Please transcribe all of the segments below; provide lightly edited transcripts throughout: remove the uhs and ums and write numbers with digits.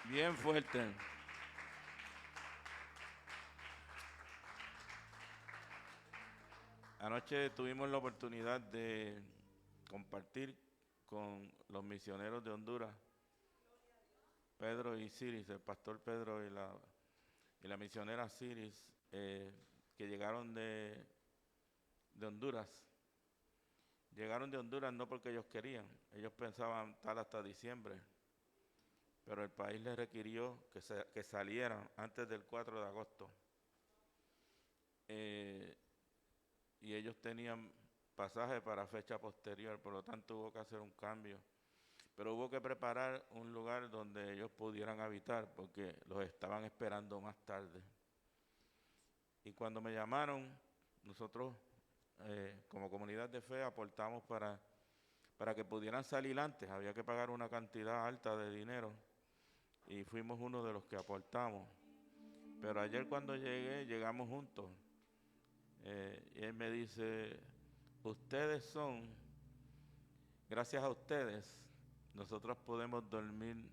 Bien fuerte. Anoche tuvimos la oportunidad de compartir con los misioneros de Honduras, Pedro y Siris, el pastor Pedro y la misionera Siris, que llegaron de Honduras. Llegaron de Honduras no porque ellos querían, ellos pensaban estar hasta diciembre, pero el país les requirió que salieran antes del 4 de agosto. Eh, y ellos tenían pasaje para fecha posterior, por lo tanto hubo que hacer un cambio. Pero hubo que preparar un lugar donde ellos pudieran habitar porque los estaban esperando más tarde. Y cuando me llamaron, nosotros como comunidad de fe aportamos para que pudieran salir antes. Había que pagar una cantidad alta de dinero y fuimos uno de los que aportamos. Pero ayer cuando llegué, llegamos juntos. Y él me dice, ustedes son, gracias a ustedes, nosotros podemos dormir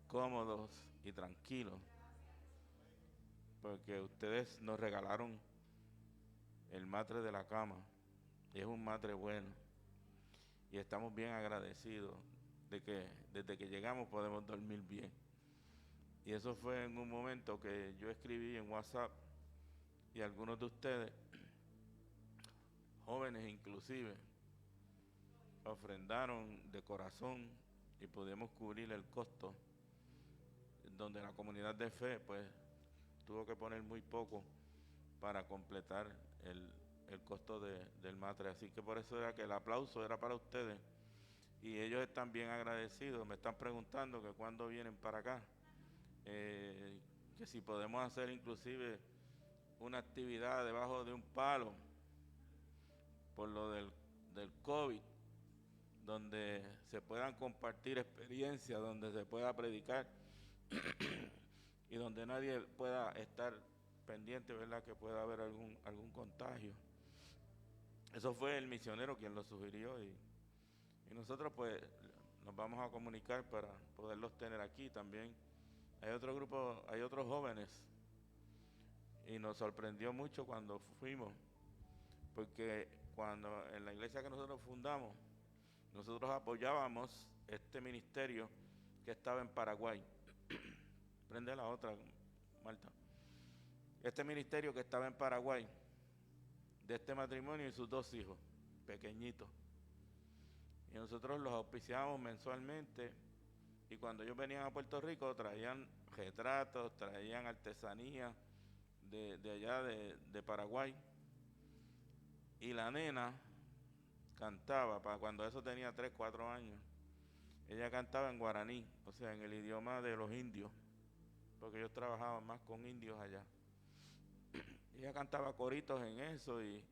cómodos y tranquilos, porque ustedes nos regalaron el matre de la cama, y es un matre bueno, y estamos bien agradecidos de que desde que llegamos podemos dormir bien. Y eso fue en un momento que yo escribí en WhatsApp, y algunos de ustedes, jóvenes inclusive, ofrendaron de corazón y pudimos cubrir el costo, donde la comunidad de fe pues tuvo que poner muy poco para completar el costo del matre. Así que por eso era que el aplauso era para ustedes y ellos están bien agradecidos. Me están preguntando que cuándo vienen para acá, eh, que si podemos hacer inclusive una actividad debajo de un palo por lo del COVID, donde se puedan compartir experiencias, donde se pueda predicar y donde nadie pueda estar pendiente, ¿verdad? Que pueda haber algún contagio. Eso fue el misionero quien lo sugirió y nosotros pues nos vamos a comunicar para poderlos tener aquí también. Hay otro grupo, hay otros jóvenes y nos sorprendió mucho cuando fuimos, porque cuando en la iglesia que nosotros fundamos, nosotros apoyábamos este ministerio que estaba en Paraguay. Prende la otra, Marta. Este ministerio que estaba en Paraguay, de este matrimonio y sus dos hijos, pequeñitos. Y nosotros los auspiciábamos mensualmente y cuando ellos venían a Puerto Rico traían retratos, traían artesanía de allá de Paraguay. Y la nena cantaba, para cuando eso tenía 3 4 años, ella cantaba en guaraní, o sea, en el idioma de los indios, porque ellos trabajaban más con indios allá. Ella cantaba coritos en eso y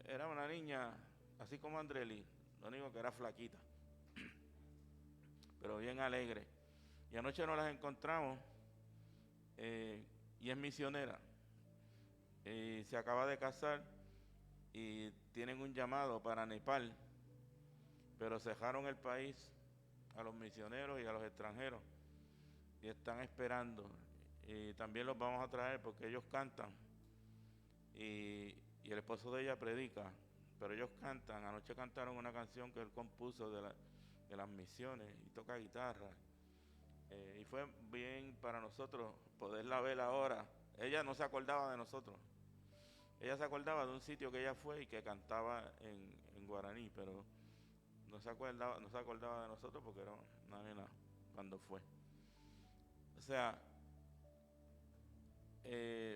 era una niña así como Andreli, lo único que era flaquita, pero bien alegre. Y anoche nos las encontramos eh, y es misionera. Y se acaba de casar y tienen un llamado para Nepal, pero cerraron el país a los misioneros y a los extranjeros y están esperando. Y también los vamos a traer porque ellos cantan y el esposo de ella predica, pero ellos cantan. Anoche cantaron una canción que él compuso de las misiones y toca guitarra. Y fue bien para nosotros poderla ver ahora. Ella no se acordaba de nosotros. Ella se acordaba de un sitio que ella fue y que cantaba en guaraní, pero no se acordaba de nosotros porque era una nena cuando fue. O sea,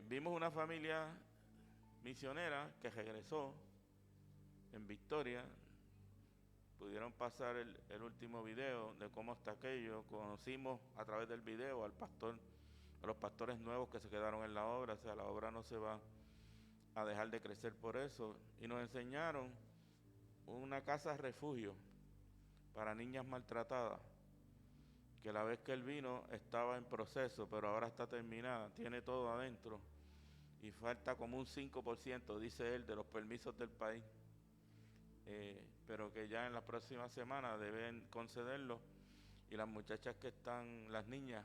vimos una familia misionera que regresó en Victoria. Pudieron pasar el último video de cómo está aquello. Conocimos a través del video al pastor, a los pastores nuevos que se quedaron en la obra. O sea, la obra no se va a dejar de crecer por eso. Y nos enseñaron una casa refugio para niñas maltratadas, que la vez que él vino estaba en proceso, pero ahora está terminada, tiene todo adentro y falta como un 5%, dice él, de los permisos del país, pero que ya en la próxima semana deben concederlo y las muchachas que están, las niñas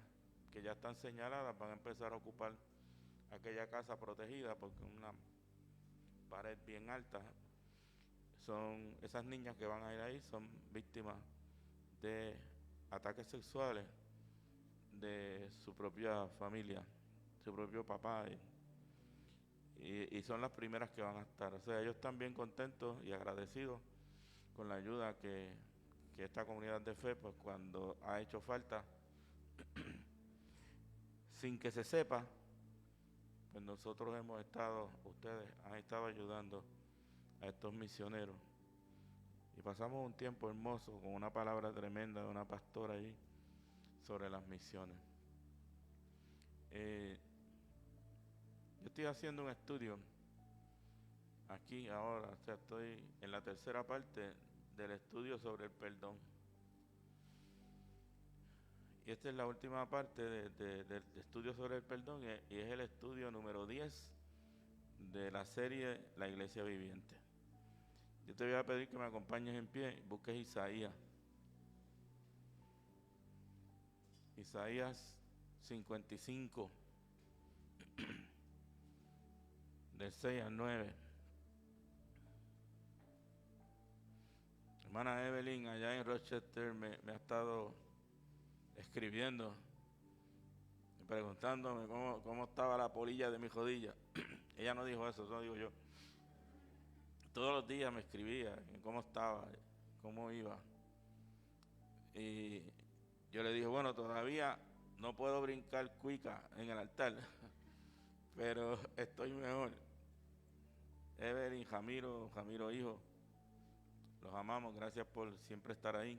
que ya están señaladas, van a empezar a ocupar aquella casa protegida porque una pared bien alta. Son esas niñas que van a ir ahí, son víctimas de ataques sexuales de su propia familia, su propio papá, y son las primeras que van a estar. O sea, ellos están bien contentos y agradecidos con la ayuda que esta comunidad de fe, pues cuando ha hecho falta, sin que se sepa, pues nosotros hemos estado, ustedes han estado ayudando a estos misioneros. Y pasamos un tiempo hermoso con una palabra tremenda de una pastora allí sobre las misiones. Yo estoy haciendo un estudio aquí ahora, o sea, estoy en la tercera parte del estudio sobre el perdón. Y esta es la última parte del estudio sobre el perdón, y es el estudio número 10 de la serie La Iglesia Viviente. Yo te voy a pedir que me acompañes en pie y busques Isaías. Isaías 55, del 6 al 9. Hermana Evelyn, allá en Rochester, me ha estado escribiendo, preguntándome cómo estaba la polilla de mi rodilla. Ella no dijo eso digo yo. Todos los días me escribía cómo estaba, cómo iba. Y yo le dije, bueno, todavía no puedo brincar cuica en el altar, pero estoy mejor. Evelyn, Jamiro hijo, los amamos, gracias por siempre estar ahí,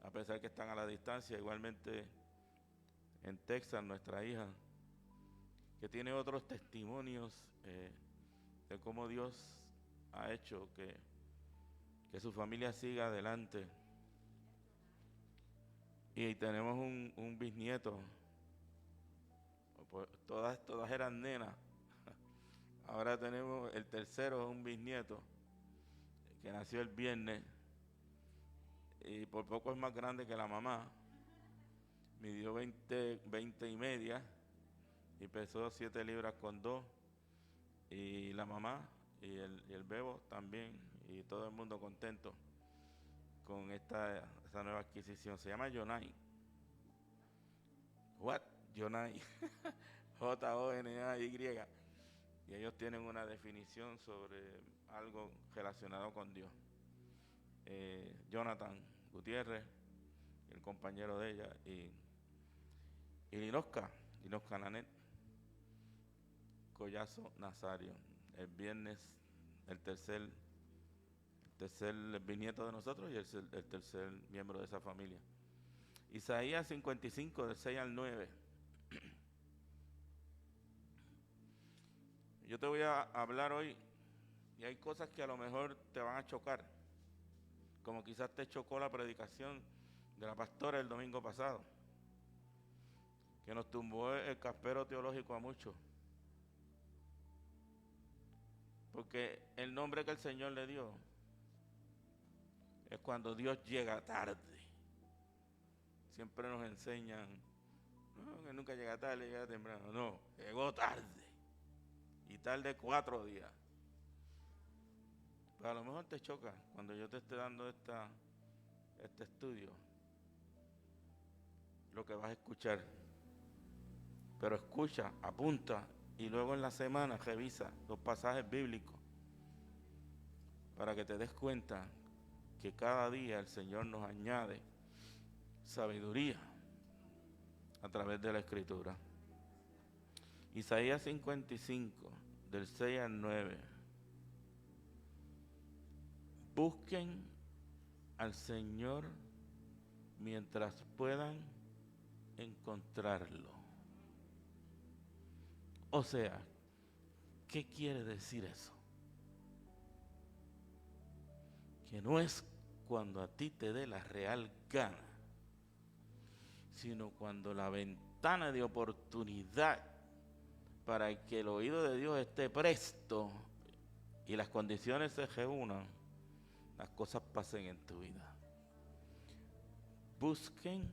a pesar que están a la distancia. Igualmente en Texas, nuestra hija, que tiene otros testimonios de cómo Dios ha hecho que su familia siga adelante. Y tenemos un bisnieto, pues todas eran nenas. Ahora tenemos el tercero, un bisnieto que nació el viernes y por poco es más grande que la mamá. Midió 20 y media y pesó 7 libras con 2. Y la mamá y el bebo también, y todo el mundo contento con esta nueva adquisición. Se llama Jonay. What? Jonay. Jonay. Y ellos tienen una definición sobre algo relacionado con Dios. Jonathan Gutiérrez, el compañero de ella, y Linosca Nanet Collazo Nazario. El viernes, el tercer bisnieto de nosotros y el tercer miembro de esa familia. Isaías 55, del 6 al 9. Yo te voy a hablar hoy, y hay cosas que a lo mejor te van a chocar, como quizás te chocó la predicación de la pastora el domingo pasado, que nos tumbó el caspero teológico a muchos. Porque el nombre que el Señor le dio es cuando Dios llega tarde. Siempre nos enseñan, no, que nunca llega tarde, llega temprano. No, llegó tarde. Y tarde 4 días. Pero a lo mejor te choca cuando yo te esté dando este estudio, lo que vas a escuchar. Pero escucha, apunta, y luego en la semana revisa los pasajes bíblicos para que te des cuenta que cada día el Señor nos añade sabiduría a través de la Escritura. Isaías 55, del 6 al 9. Busquen al Señor mientras puedan encontrarlo. O sea, ¿qué quiere decir eso? Que no es cuando a ti te dé la real gana, sino cuando la ventana de oportunidad para que el oído de Dios esté presto y las condiciones se reúnan, las cosas pasen en tu vida. Busquen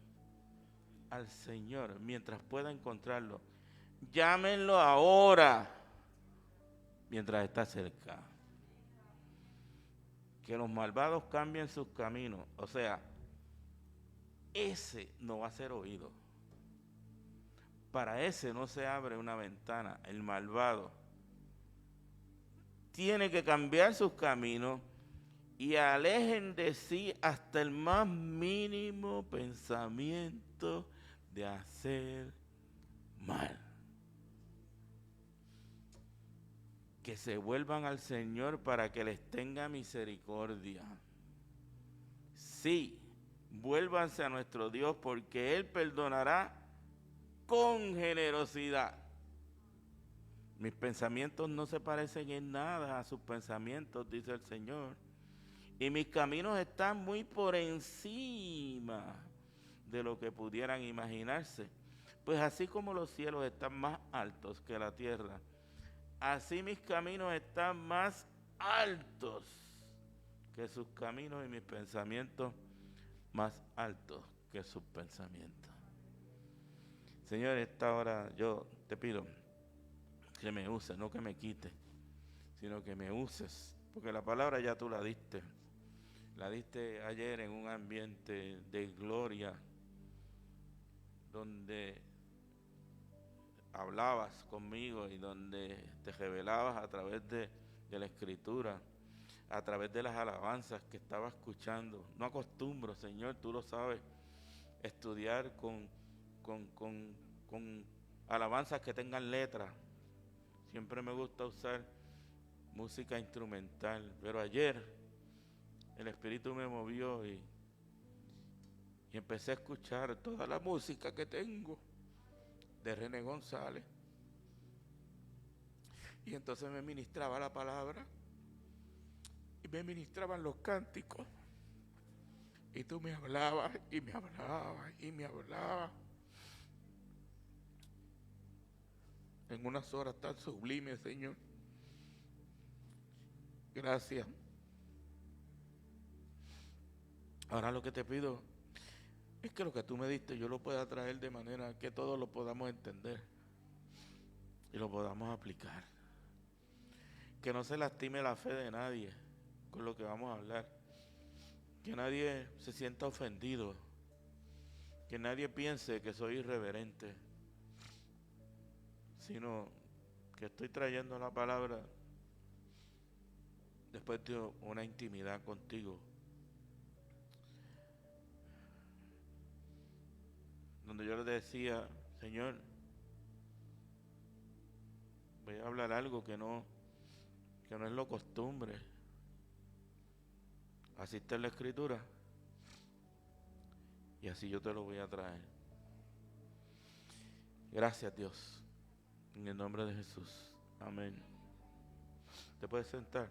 al Señor mientras pueda encontrarlo. Llámenlo ahora, mientras está cerca. Que los malvados cambien sus caminos. O sea, ese no va a ser oído. Para ese no se abre una ventana. El malvado tiene que cambiar sus caminos y alejen de sí hasta el más mínimo pensamiento de hacer mal. Que se vuelvan al Señor para que les tenga misericordia. Sí, vuélvanse a nuestro Dios porque Él perdonará con generosidad. Mis pensamientos no se parecen en nada a sus pensamientos, dice el Señor. Y mis caminos están muy por encima de lo que pudieran imaginarse. Pues así como los cielos están más altos que la tierra, así mis caminos están más altos que sus caminos y mis pensamientos más altos que sus pensamientos. Señor, esta hora yo te pido que me uses, no que me quites, sino que me uses, porque la palabra ya tú la diste ayer en un ambiente de gloria, donde hablabas conmigo y donde te revelabas a través de la Escritura, a través de las alabanzas que estaba escuchando. No acostumbro, Señor, tú lo sabes, estudiar con alabanzas que tengan letra. Siempre me gusta usar música instrumental, pero ayer el Espíritu me movió y empecé a escuchar toda la música que tengo de René González. Y entonces me ministraba la palabra y me ministraban los cánticos. Y tú me hablabas y me hablabas y me hablabas. En unas horas tan sublimes, Señor. Gracias. Ahora lo que te pido es que lo que tú me diste yo lo pueda traer de manera que todos lo podamos entender y lo podamos aplicar. Que no se lastime la fe de nadie con lo que vamos a hablar. Que nadie se sienta ofendido. Que nadie piense que soy irreverente. Sino que estoy trayendo la palabra después de una intimidad contigo. Donde yo le decía, Señor, voy a hablar algo que no es lo costumbre. Así está en la Escritura. Y así yo te lo voy a traer. Gracias, Dios. En el nombre de Jesús. Amén. Te puedes sentar.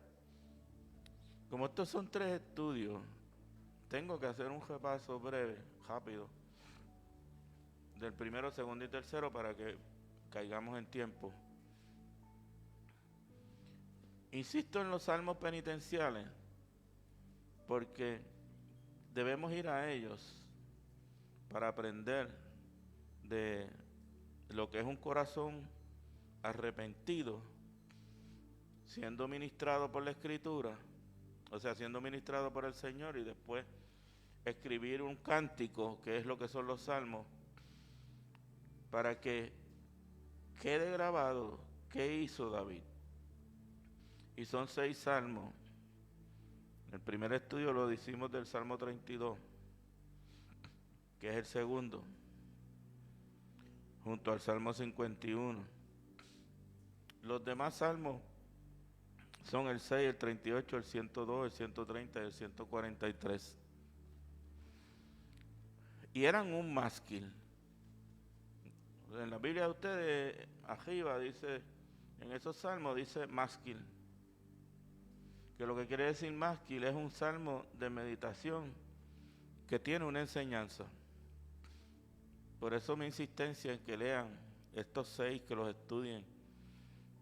Como estos son 3 estudios, tengo que hacer un repaso breve, rápido, del primero, segundo y tercero para que caigamos en tiempo. Insisto en los salmos penitenciales porque debemos ir a ellos para aprender de lo que es un corazón arrepentido siendo ministrado por la Escritura, o sea, siendo ministrado por el Señor, y después escribir un cántico, que es lo que son los salmos, para que quede grabado qué hizo David. Y son 6 salmos. El primer estudio lo hicimos del Salmo 32, que es el segundo, junto al Salmo 51. Los demás salmos son el 6, el 38, el 102, el 130 y el 143. Y eran un másquil. En la Biblia de ustedes, arriba dice, en esos salmos dice másquil. Que lo que quiere decir másquil es un salmo de meditación que tiene una enseñanza. Por eso mi insistencia en que lean estos 6, que los estudien,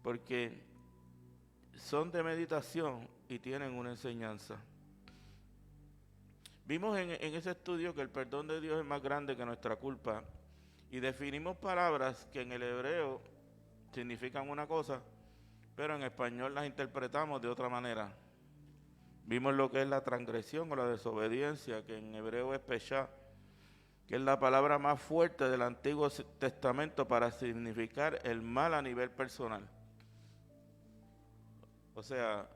porque son de meditación y tienen una enseñanza. Vimos en ese estudio que el perdón de Dios es más grande que nuestra culpa Y definimos palabras que en el hebreo significan una cosa, pero en español las interpretamos de otra manera. Vimos lo que es la transgresión o la desobediencia, que en hebreo es peshá, que es la palabra más fuerte del Antiguo Testamento para significar el mal a nivel personal. O sea,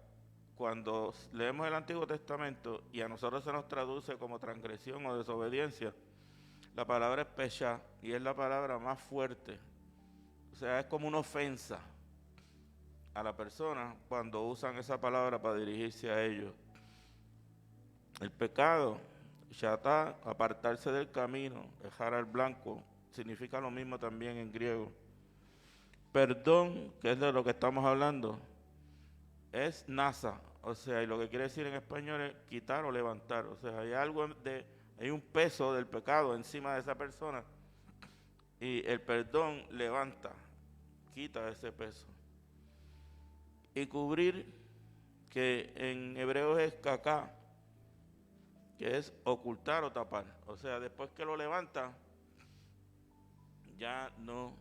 cuando leemos el Antiguo Testamento y a nosotros se nos traduce como transgresión o desobediencia, la palabra es peshá y es la palabra más fuerte. O sea, es como una ofensa a la persona cuando usan esa palabra para dirigirse a ellos. El pecado, shatá, apartarse del camino, dejar al blanco, significa lo mismo también en griego. Perdón, que es de lo que estamos hablando, es nasa, o sea, y lo que quiere decir en español es quitar o levantar. O sea, hay un peso del pecado encima de esa persona y el perdón levanta, quita ese peso. Y cubrir, que en hebreo es cacá, que es ocultar o tapar. O sea, después que lo levanta, ya no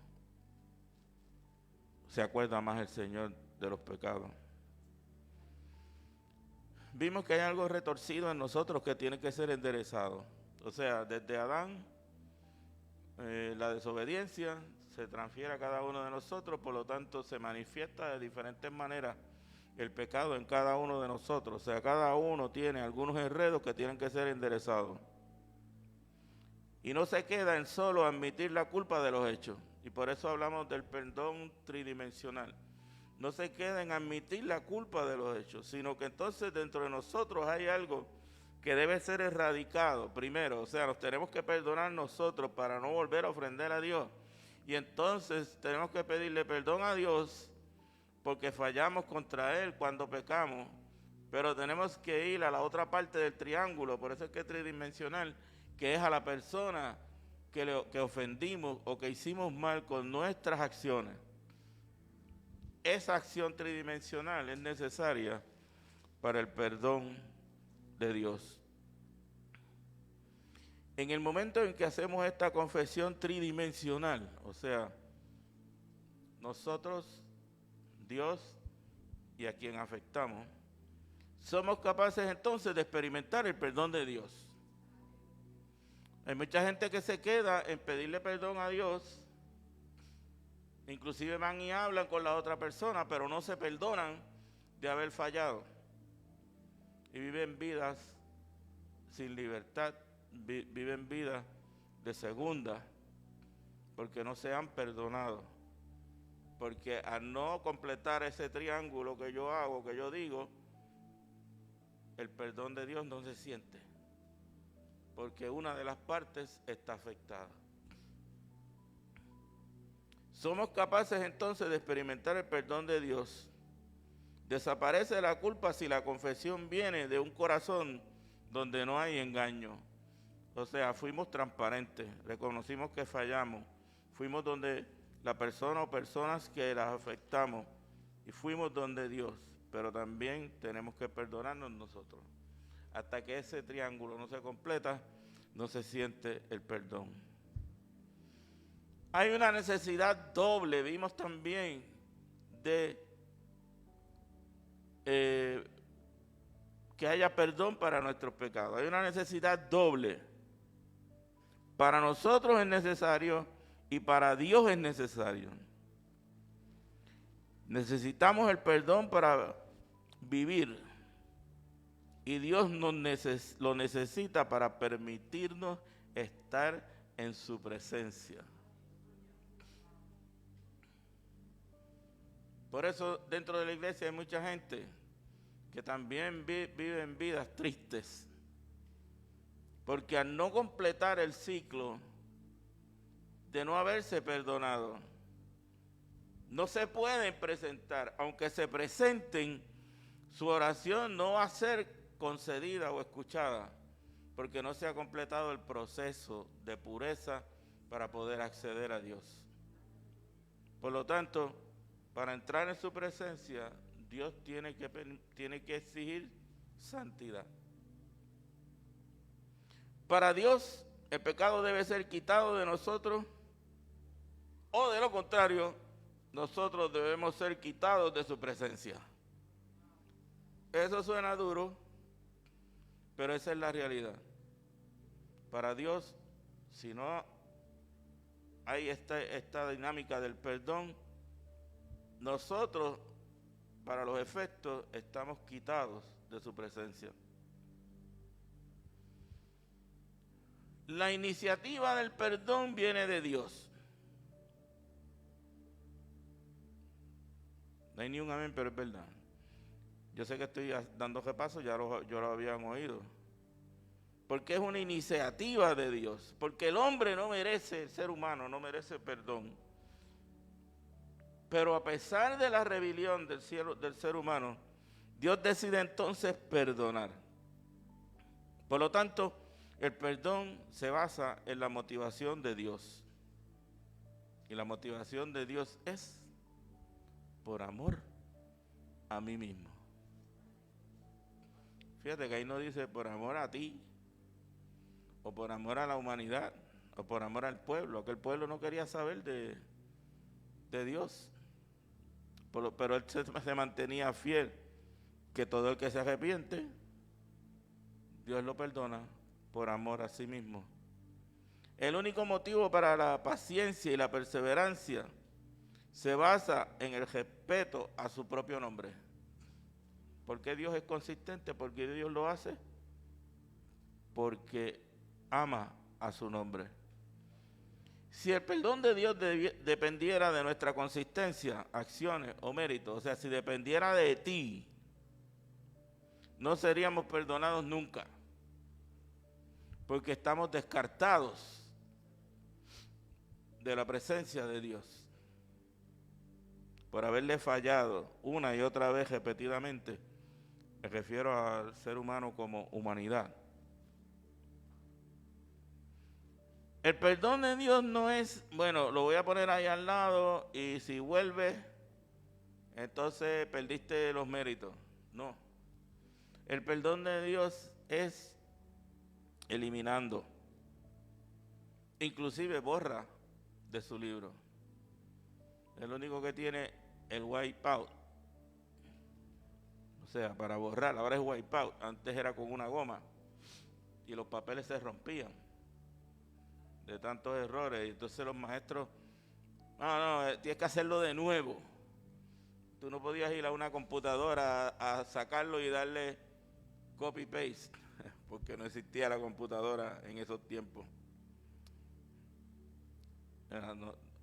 se acuerda más el Señor de los pecados. Vimos que hay algo retorcido en nosotros que tiene que ser enderezado. O sea, desde Adán, la desobediencia se transfiere a cada uno de nosotros, por lo tanto se manifiesta de diferentes maneras el pecado en cada uno de nosotros. O sea, cada uno tiene algunos enredos que tienen que ser enderezados. Y no se queda en solo admitir la culpa de los hechos. Y por eso hablamos del perdón tridimensional. No se queda en admitir la culpa de los hechos, sino que entonces dentro de nosotros hay algo que debe ser erradicado primero. O sea, nos tenemos que perdonar nosotros para no volver a ofender a Dios. Y entonces tenemos que pedirle perdón a Dios porque fallamos contra Él cuando pecamos. Pero tenemos que ir a la otra parte del triángulo, por eso es que es tridimensional, que es a la persona que ofendimos o que hicimos mal con nuestras acciones. Esa acción tridimensional es necesaria para el perdón de Dios. En el momento en que hacemos esta confesión tridimensional, o sea, nosotros, Dios y a quien afectamos, somos capaces entonces de experimentar el perdón de Dios. Hay mucha gente que se queda en pedirle perdón a Dios, inclusive van y hablan con la otra persona, pero no se perdonan de haber fallado. Y viven vidas sin libertad, viven vidas de segunda, porque no se han perdonado. Porque al no completar ese triángulo que yo hago, que yo digo, el perdón de Dios no se siente, porque una de las partes está afectada. Somos capaces entonces de experimentar el perdón de Dios. Desaparece la culpa si la confesión viene de un corazón donde no hay engaño. O sea, fuimos transparentes, reconocimos que fallamos, fuimos donde la persona o personas que las afectamos y fuimos donde Dios, pero también tenemos que perdonarnos nosotros. Hasta que ese triángulo no se completa, no se siente el perdón. Hay una necesidad doble, vimos también, de que haya perdón para nuestros pecados. Hay una necesidad doble. Para nosotros es necesario y para Dios es necesario. Necesitamos el perdón para vivir y Dios lo necesita para permitirnos estar en su presencia. Por eso dentro de la iglesia hay mucha gente que también viven vidas tristes, porque al no completar el ciclo de no haberse perdonado, no se pueden presentar. Aunque se presenten, su oración no va a ser concedida o escuchada, porque no se ha completado el proceso de pureza para poder acceder a Dios. Por lo tanto, para entrar en su presencia, Dios tiene que exigir santidad. Para Dios, el pecado debe ser quitado de nosotros O de lo contrario, nosotros debemos ser quitados de su presencia. Eso suena duro, pero esa es la realidad. Para Dios, si no hay esta dinámica del perdón, nosotros, para los efectos, estamos quitados de su presencia. La iniciativa del perdón viene de Dios. No hay ni un amén, pero es verdad. Yo sé que estoy dando repaso, ya lo habían oído. Porque es una iniciativa de Dios. Porque el hombre no merece, el ser humano no merece perdón. Pero a pesar de la rebelión del ser humano, Dios decide entonces perdonar. Por lo tanto, el perdón se basa en la motivación de Dios. Y la motivación de Dios es por amor a mí mismo. Fíjate que ahí no dice por amor a ti, o por amor a la humanidad, o por amor al pueblo. Aquel pueblo no quería saber de Dios. Pero él se mantenía fiel, que todo el que se arrepiente, Dios lo perdona por amor a sí mismo. El único motivo para la paciencia y la perseverancia se basa en el respeto a su propio nombre. ¿Por qué Dios es consistente? ¿Por qué Dios lo hace? Porque ama a su nombre. Si el perdón de Dios dependiera de nuestra consistencia, acciones o méritos, o sea, si dependiera de ti, no seríamos perdonados nunca, porque estamos descartados de la presencia de Dios por haberle fallado una y otra vez repetidamente. Me refiero al ser humano como humanidad. El perdón de Dios no es, bueno, lo voy a poner ahí al lado y si vuelves, entonces perdiste los méritos. No. El perdón de Dios es eliminando. Inclusive borra de su libro. El único que tiene el wipeout. O sea, para borrar, ahora es wipeout. Antes era con una goma y los papeles se rompían de tantos errores. Y entonces los maestros, tienes que hacerlo de nuevo. Tú no podías ir a una computadora a sacarlo y darle copy-paste, porque no existía la computadora en esos tiempos.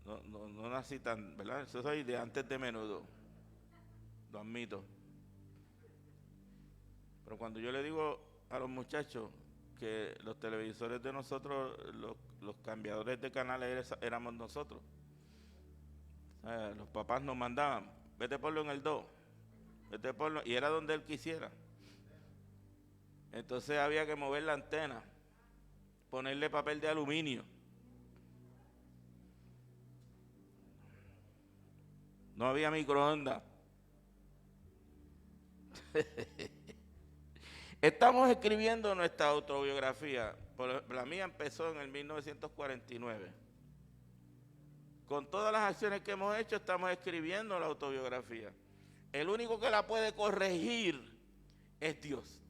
No nací tan, ¿verdad? Eso soy de antes de menudo, lo admito. Pero cuando yo le digo a los muchachos que los televisores de nosotros, los cambiadores de canales éramos nosotros. Los papás nos mandaban, vete ponlo en el 2, vete ponlo, y era donde él quisiera. Entonces había que mover la antena, ponerle papel de aluminio. No había microondas. Estamos escribiendo nuestra autobiografía. La mía empezó en el 1949. Con todas las acciones que hemos hecho, estamos escribiendo la autobiografía. El único que la puede corregir es Dios.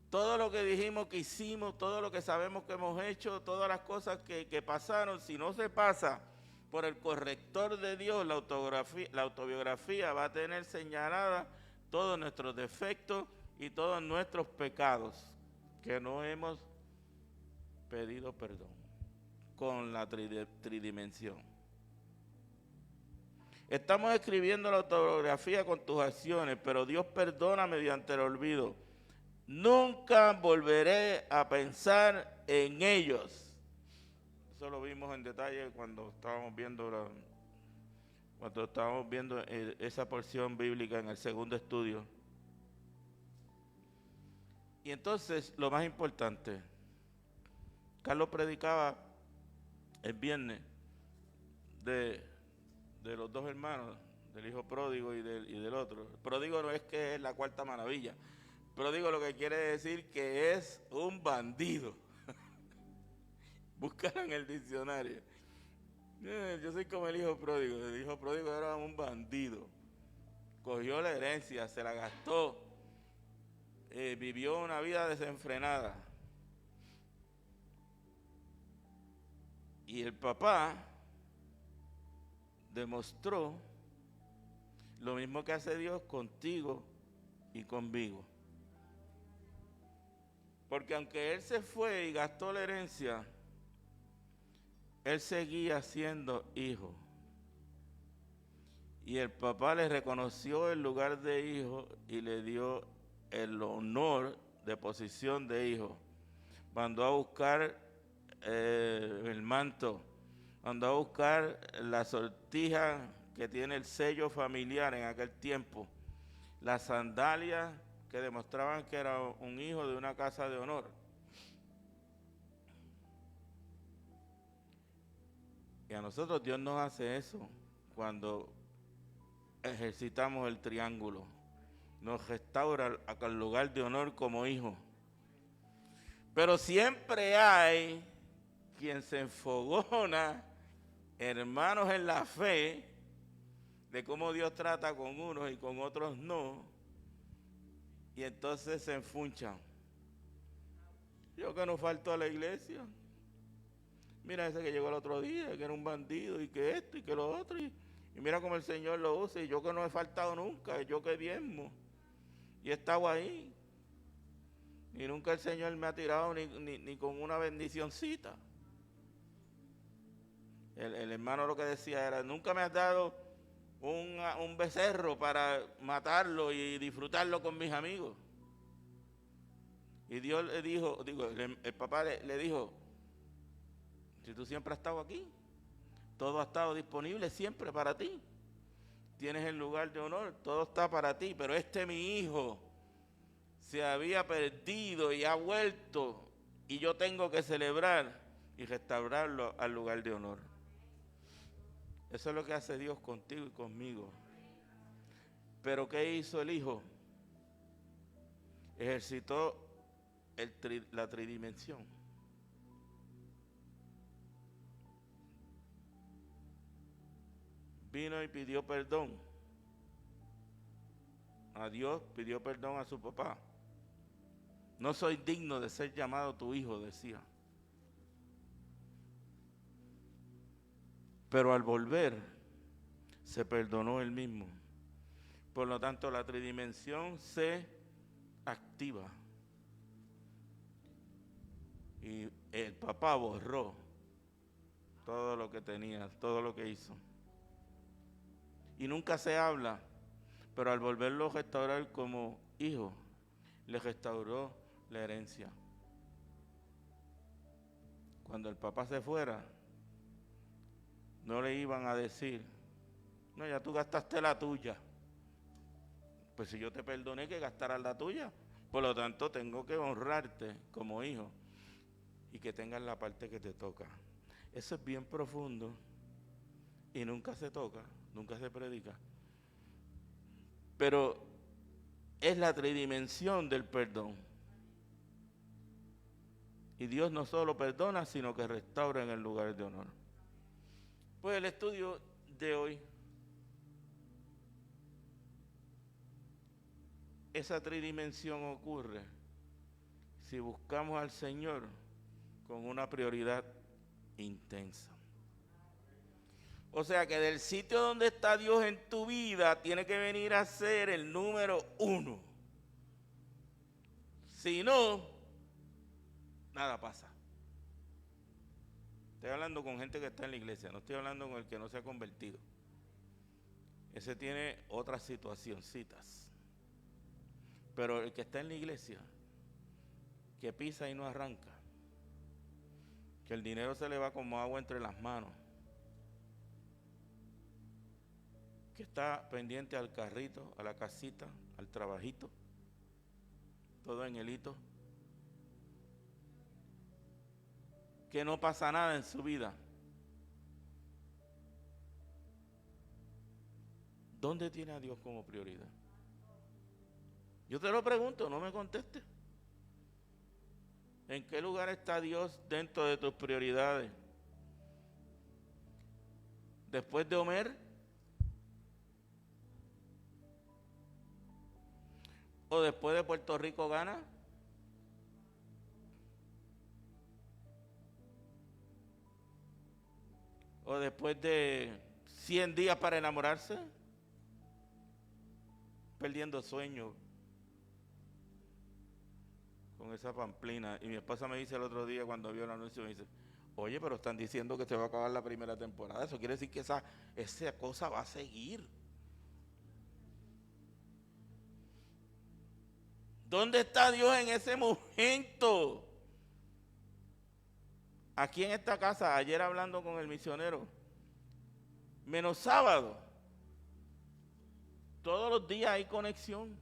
Todo lo que dijimos que hicimos, todo lo que sabemos que hemos hecho, todas las cosas que pasaron, si no se pasa por el corrector de Dios, la autobiografía va a tener señalada todos nuestros defectos y todos nuestros pecados que no hemos pedido perdón con la tridimensión. Estamos escribiendo la autobiografía con tus acciones, pero Dios perdona mediante el olvido. Nunca volveré a pensar en ellos. Eso lo vimos en detalle cuando estábamos viendo esa porción bíblica en el segundo estudio. Y entonces, lo más importante, Carlos predicaba el viernes de los dos hermanos, del hijo pródigo y del otro. El pródigo no es que es la cuarta maravilla. Pródigo lo que quiere decir que es un bandido. Búscala en el diccionario. Yo soy como el hijo pródigo. El hijo pródigo era un bandido. Cogió la herencia, se la gastó. Vivió una vida desenfrenada. Y el papá demostró lo mismo que hace Dios contigo y conmigo. Porque aunque él se fue y gastó la herencia, él seguía siendo hijo. Y el papá le reconoció el lugar de hijo y le dio el honor de posición de hijo. Mandó a buscar el manto, mandó a buscar la sortija que tiene el sello familiar en aquel tiempo, las sandalias que demostraban que era un hijo de una casa de honor. Y a nosotros Dios nos hace eso cuando ejercitamos el triángulo. Nos restaura al lugar de honor como hijo. Pero siempre hay quien se enfogona, hermanos en la fe, de cómo Dios trata con unos y con otros no, y entonces se enfunchan. Yo que no falto a la iglesia. Mira ese que llegó el otro día, que era un bandido, y que esto y que lo otro, y mira cómo el Señor lo usa, y yo que no he faltado nunca, yo que diezmo, y he estado ahí, y nunca el Señor me ha tirado ni con una bendicioncita. El hermano lo que decía era, nunca me has dado un becerro para matarlo y disfrutarlo con mis amigos. Y Dios le dijo, el papá le dijo, si tú siempre has estado aquí, todo ha estado disponible siempre para ti. Tienes el lugar de honor, todo está para ti, pero mi hijo se había perdido y ha vuelto, y yo tengo que celebrar y restaurarlo al lugar de honor. Eso es lo que hace Dios contigo y conmigo. Pero ¿qué hizo el hijo? Ejercitó la tridimensión. Vino y pidió perdón a Dios, pidió perdón a su papá. No soy digno de ser llamado tu hijo, decía. Pero al volver, se perdonó él mismo. Por lo tanto, la tridimensión se activa. Y el papá borró todo lo que tenía, todo lo que hizo. Y nunca se habla, pero al volverlo a restaurar como hijo, le restauró la herencia. Cuando el papá se fuera, no le iban a decir, no, ya tú gastaste la tuya. Pues si yo te perdoné, que gastaras la tuya. Por lo tanto, tengo que honrarte como hijo y que tengas la parte que te toca. Eso es bien profundo y nunca se toca, nunca se predica. Pero es la tridimensión del perdón. Y Dios no solo perdona, sino que restaura en el lugar de honor. Pues el estudio de hoy, esa tridimensión ocurre si buscamos al Señor con una prioridad intensa. O sea que del sitio donde está Dios en tu vida, tiene que venir a ser el número 1. Si no, nada pasa. Estoy hablando con gente que está en la iglesia, no estoy hablando con el que no se ha convertido. Ese tiene otras situacioncitas. Pero el que está en la iglesia, que pisa y no arranca, que el dinero se le va como agua entre las manos, que está pendiente al carrito, a la casita, al trabajito, todo en el hito, que no pasa nada en su vida. ¿Dónde tiene a Dios como prioridad? Yo te lo pregunto, no me contestes. ¿En qué lugar está Dios dentro de tus prioridades? ¿Después de Homer? ¿O después de Puerto Rico gana? ¿O después de 100 días para enamorarse? Perdiendo sueño con esa pamplina. Y mi esposa me dice el otro día cuando vio el anuncio, me dice, oye, pero están diciendo que se va a acabar la primera temporada. Eso quiere decir que esa cosa va a seguir. ¿Dónde está Dios en ese momento? Aquí en esta casa, ayer hablando con el misionero, menos sábado, todos los días hay conexión.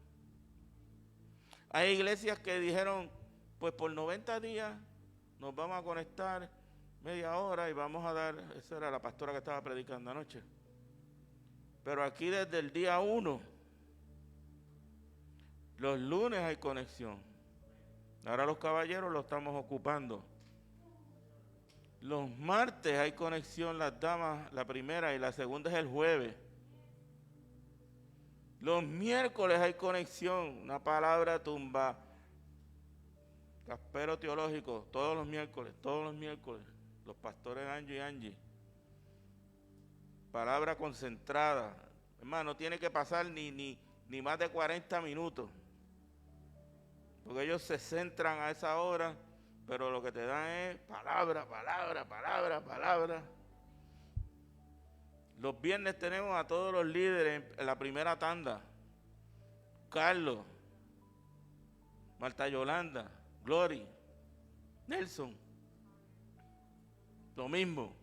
Hay iglesias que dijeron, pues por 90 días nos vamos a conectar media hora y vamos a dar, esa era la pastora que estaba predicando anoche. Pero aquí desde el día 1, los lunes hay conexión. Ahora los caballeros lo estamos ocupando. Los martes hay conexión, las damas, la primera y la segunda es el jueves. Los miércoles hay conexión, una palabra tumba, caspero teológico, todos los miércoles, los pastores Angie. Palabra concentrada. Hermano, no tiene que pasar ni más de 40 minutos. Porque ellos se centran a esa hora, pero lo que te dan es palabra. Los viernes tenemos a todos los líderes en la primera tanda. Carlos, Marta Yolanda, Glory, Nelson. Lo mismo.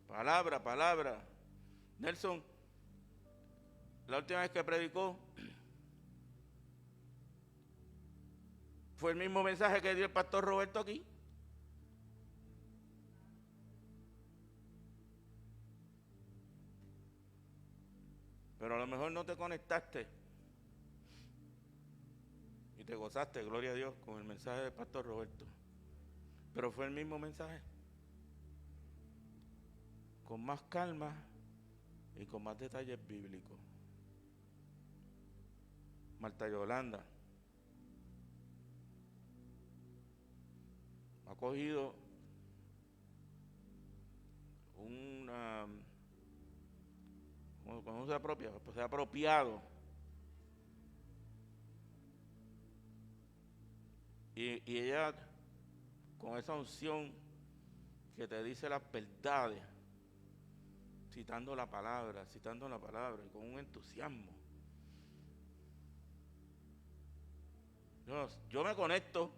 Palabra. Nelson, la última vez que predicó, fue el mismo mensaje que dio el pastor Roberto aquí. Pero a lo mejor no te conectaste y te gozaste, gloria a Dios, con el mensaje del pastor Roberto. Pero fue el mismo mensaje, con más calma y con más detalles bíblicos. Marta Yolanda ha cogido una, ¿cómo se apropia? Pues se ha apropiado y ella con esa unción que te dice las verdades, citando la palabra y con un entusiasmo. Yo me conecto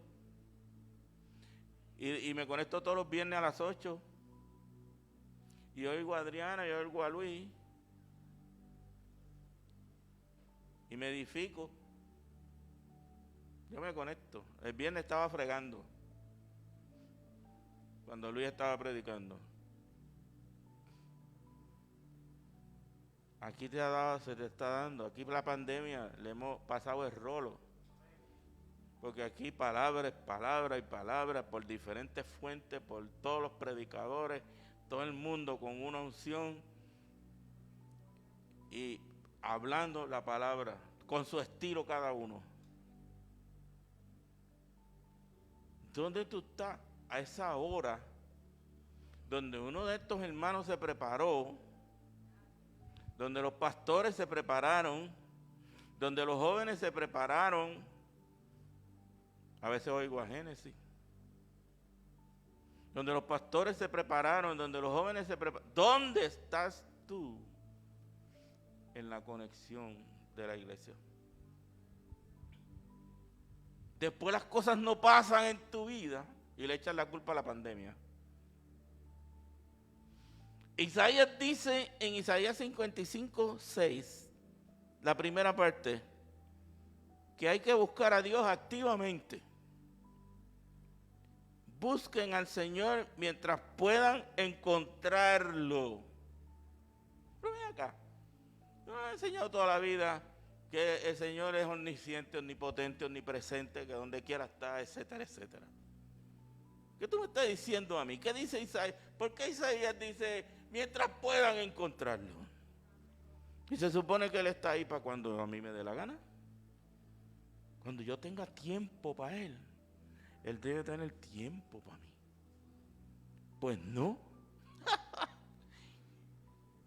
y me conecto todos los viernes a las 8 y oigo a Adriana y oigo a Luis y me edifico. Yo me conecto. El viernes estaba fregando cuando Luis estaba predicando. Aquí se te está dando. Aquí la pandemia le hemos pasado el rolo. Porque aquí palabra por diferentes fuentes, por todos los predicadores, todo el mundo con una unción y hablando la palabra, con su estilo cada uno. ¿Dónde tú estás a esa hora donde uno de estos hermanos se preparó, donde los pastores se prepararon, donde los jóvenes se prepararon? A veces oigo a Génesis. Donde los pastores se prepararon, donde los jóvenes se prepararon. ¿Dónde estás tú en la conexión de la iglesia? Después las cosas no pasan en tu vida y le echas la culpa a la pandemia. Isaías dice en Isaías 55:6, la primera parte, que hay que buscar a Dios activamente. Busquen al Señor mientras puedan encontrarlo. Pero ven acá, yo me he enseñado toda la vida que el Señor es omnisciente, omnipotente, omnipresente, que donde quiera está, etcétera, etcétera. ¿Qué tú me estás diciendo a mí? ¿Qué dice Isaías? ¿Por qué Isaías dice, mientras puedan encontrarlo? Y se supone que Él está ahí para cuando a mí me dé la gana. Cuando yo tenga tiempo para Él. Él debe tener tiempo para mí. Pues no.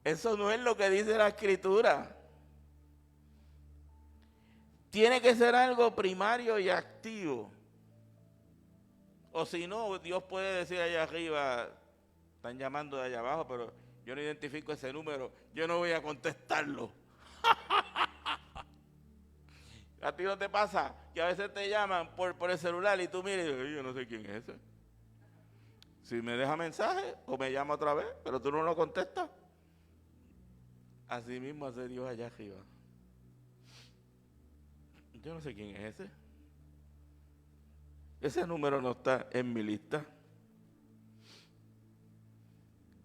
Eso no es lo que dice la Escritura. Tiene que ser algo primario y activo. O si no, Dios puede decir allá arriba, están llamando de allá abajo, pero yo no identifico ese número, yo no voy a contestarlo. ¿A ti no te pasa que a veces te llaman por el celular y tú miras y dices, yo no sé quién es ese? Si me deja mensaje o me llama otra vez, pero tú no lo contestas. Así mismo hace Dios allá arriba. Yo no sé quién es ese. Ese número no está en mi lista.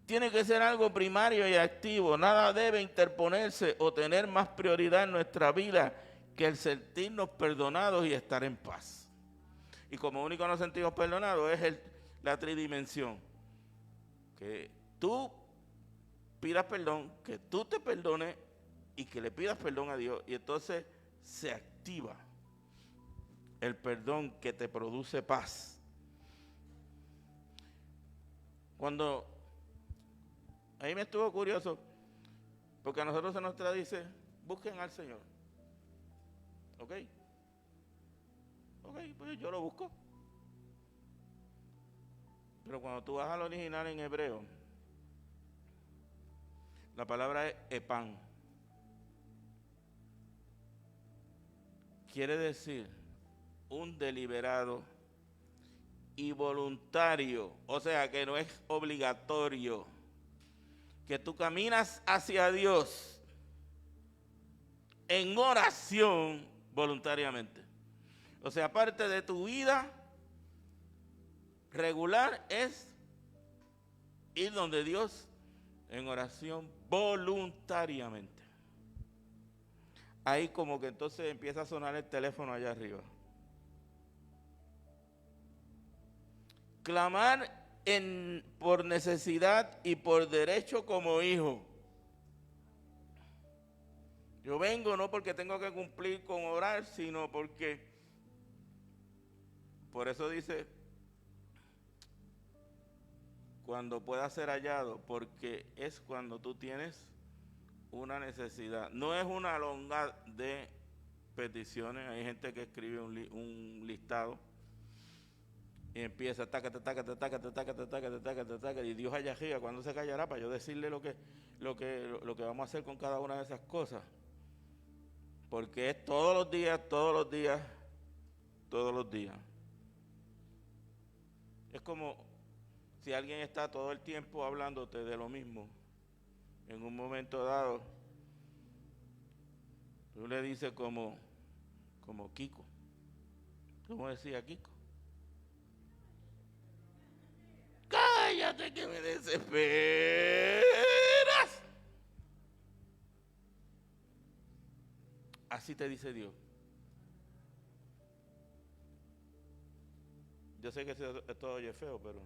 Tiene que ser algo primario y activo. Nada debe interponerse o tener más prioridad en nuestra vida que el sentirnos perdonados y estar en paz. Y como único nos sentimos perdonados es la tridimensión. Que tú pidas perdón, que tú te perdones y que le pidas perdón a Dios. Y entonces se activa el perdón que te produce paz. Cuando a mí me estuvo curioso, porque a nosotros se nos dice, busquen al Señor. ¿Ok? Ok, pues yo lo busco. Pero cuando tú vas al original en hebreo, la palabra es epan. Quiere decir un deliberado y voluntario, o sea que no es obligatorio, que tú caminas hacia Dios en oración voluntariamente. O sea, parte de tu vida regular es ir donde Dios en oración voluntariamente. Ahí como que entonces empieza a sonar el teléfono allá arriba. Clamar por necesidad y por derecho como hijo. Yo vengo no porque tengo que cumplir con orar, sino porque, por eso dice, cuando pueda ser hallado, porque es cuando tú tienes una necesidad. No es una longa de peticiones. Hay gente que escribe un listado y empieza tácate, y Dios allá arriba, ¿cuándo se callará para yo decirle lo que vamos a hacer con cada una de esas cosas? Porque es todos los días. Es como si alguien está todo el tiempo hablándote de lo mismo. En un momento dado, tú le dices como Kiko. ¿Cómo decía Kiko? Cállate que me desesperas. Así te dice Dios. Yo sé que esto oye feo, pero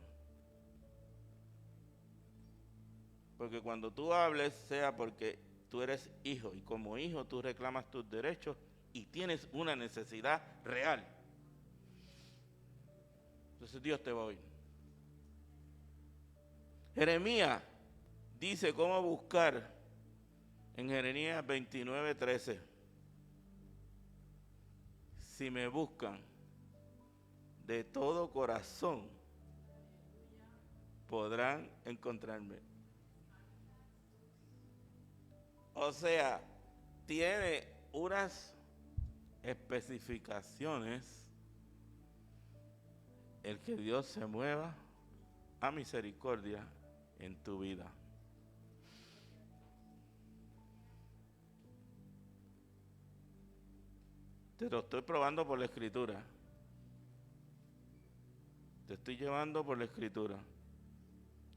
porque cuando tú hables sea porque tú eres hijo y como hijo tú reclamas tus derechos y tienes una necesidad real. Entonces Dios te va a oír. Jeremías dice cómo buscar en Jeremías 29:13. Si me buscan de todo corazón, podrán encontrarme. O sea, tiene unas especificaciones el que Dios se mueva a misericordia en tu vida. Te lo estoy probando por la Escritura. Te estoy llevando por la Escritura.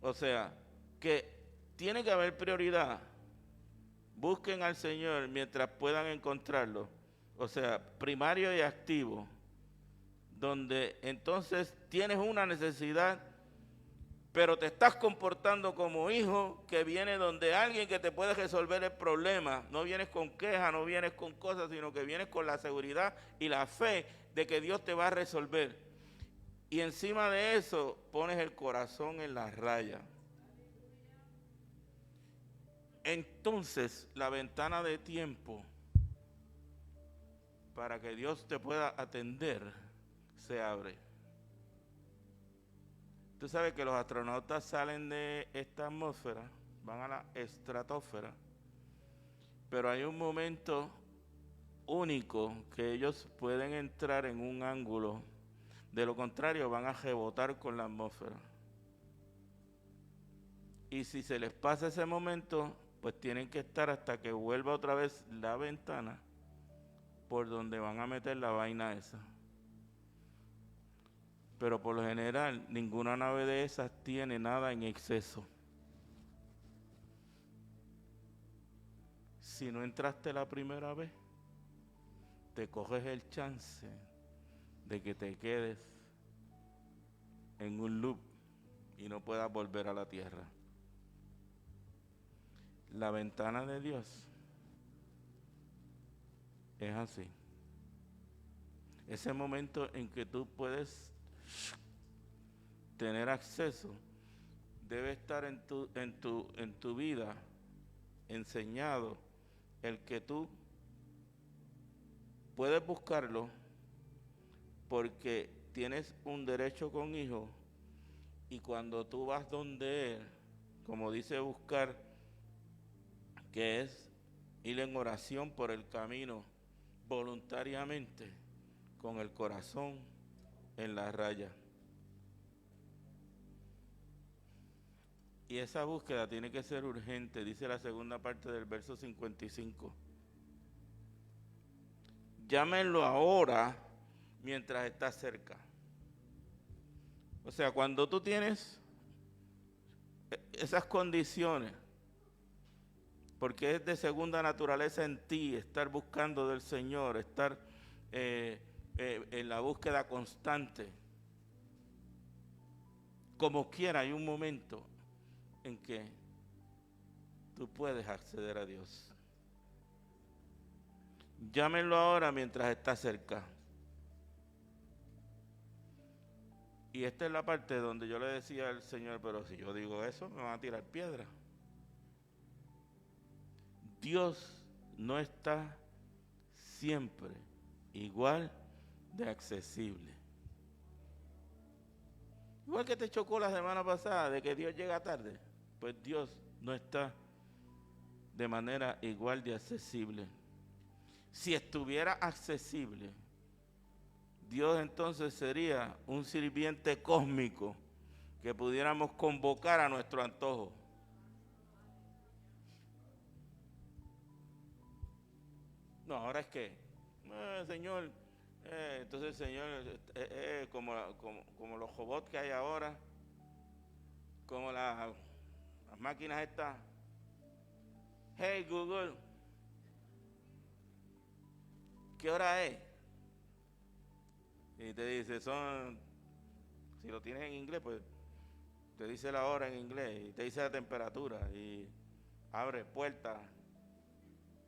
O sea, que tiene que haber prioridad. busquen al Señor mientras puedan encontrarlo. O sea, primario y activo, donde entonces tienes una necesidad, pero te estás comportando como hijo que viene donde alguien que te puede resolver el problema. No vienes con quejas, no vienes con cosas, sino que vienes con la seguridad y la fe de que Dios te va a resolver. Y encima de eso pones el corazón en la raya. Entonces la ventana de tiempo para que Dios te pueda atender se abre. Tú sabes que los astronautas salen de esta atmósfera, van a la estratosfera, pero hay un momento único que ellos pueden entrar en un ángulo, de lo contrario van a rebotar con la atmósfera. Y si se les pasa ese momento, pues tienen que estar hasta que vuelva otra vez la ventana por donde van a meter la vaina esa. Pero por lo general, ninguna nave de esas tiene nada en exceso. Si no entraste la primera vez, te coges el chance de que te quedes en un loop y no puedas volver a la tierra. La ventana de Dios es así. Ese momento en que tú puedes tener acceso debe estar en tu vida enseñado el que tú puedes buscarlo porque tienes un derecho con hijo, y cuando tú vas donde él, como dice buscar, que es ir en oración por el camino voluntariamente, con el corazón en la raya. Y esa búsqueda tiene que ser urgente, dice la segunda parte del verso 55. Llámenlo ahora mientras está cerca. O sea, cuando tú tienes esas condiciones, porque es de segunda naturaleza en ti estar buscando del Señor, estar en la búsqueda constante. Como quiera, hay un momento en que tú puedes acceder a Dios. Llámenlo ahora mientras está cerca. Y esta es la parte donde yo le decía al Señor, pero si yo digo eso, me van a tirar piedra. Dios no está siempre igual de accesible. Igual que te chocó la semana pasada de que Dios llega tarde, pues Dios no está de manera igual de accesible. Si estuviera accesible, Dios entonces sería un sirviente cósmico que pudiéramos convocar a nuestro antojo. No, ahora es que, Señor, entonces Señor, como los robots que hay ahora, como las máquinas estas. Hey Google, ¿qué hora es? Y te dice, si lo tienes en inglés, pues te dice la hora en inglés y te dice la temperatura y abre puertas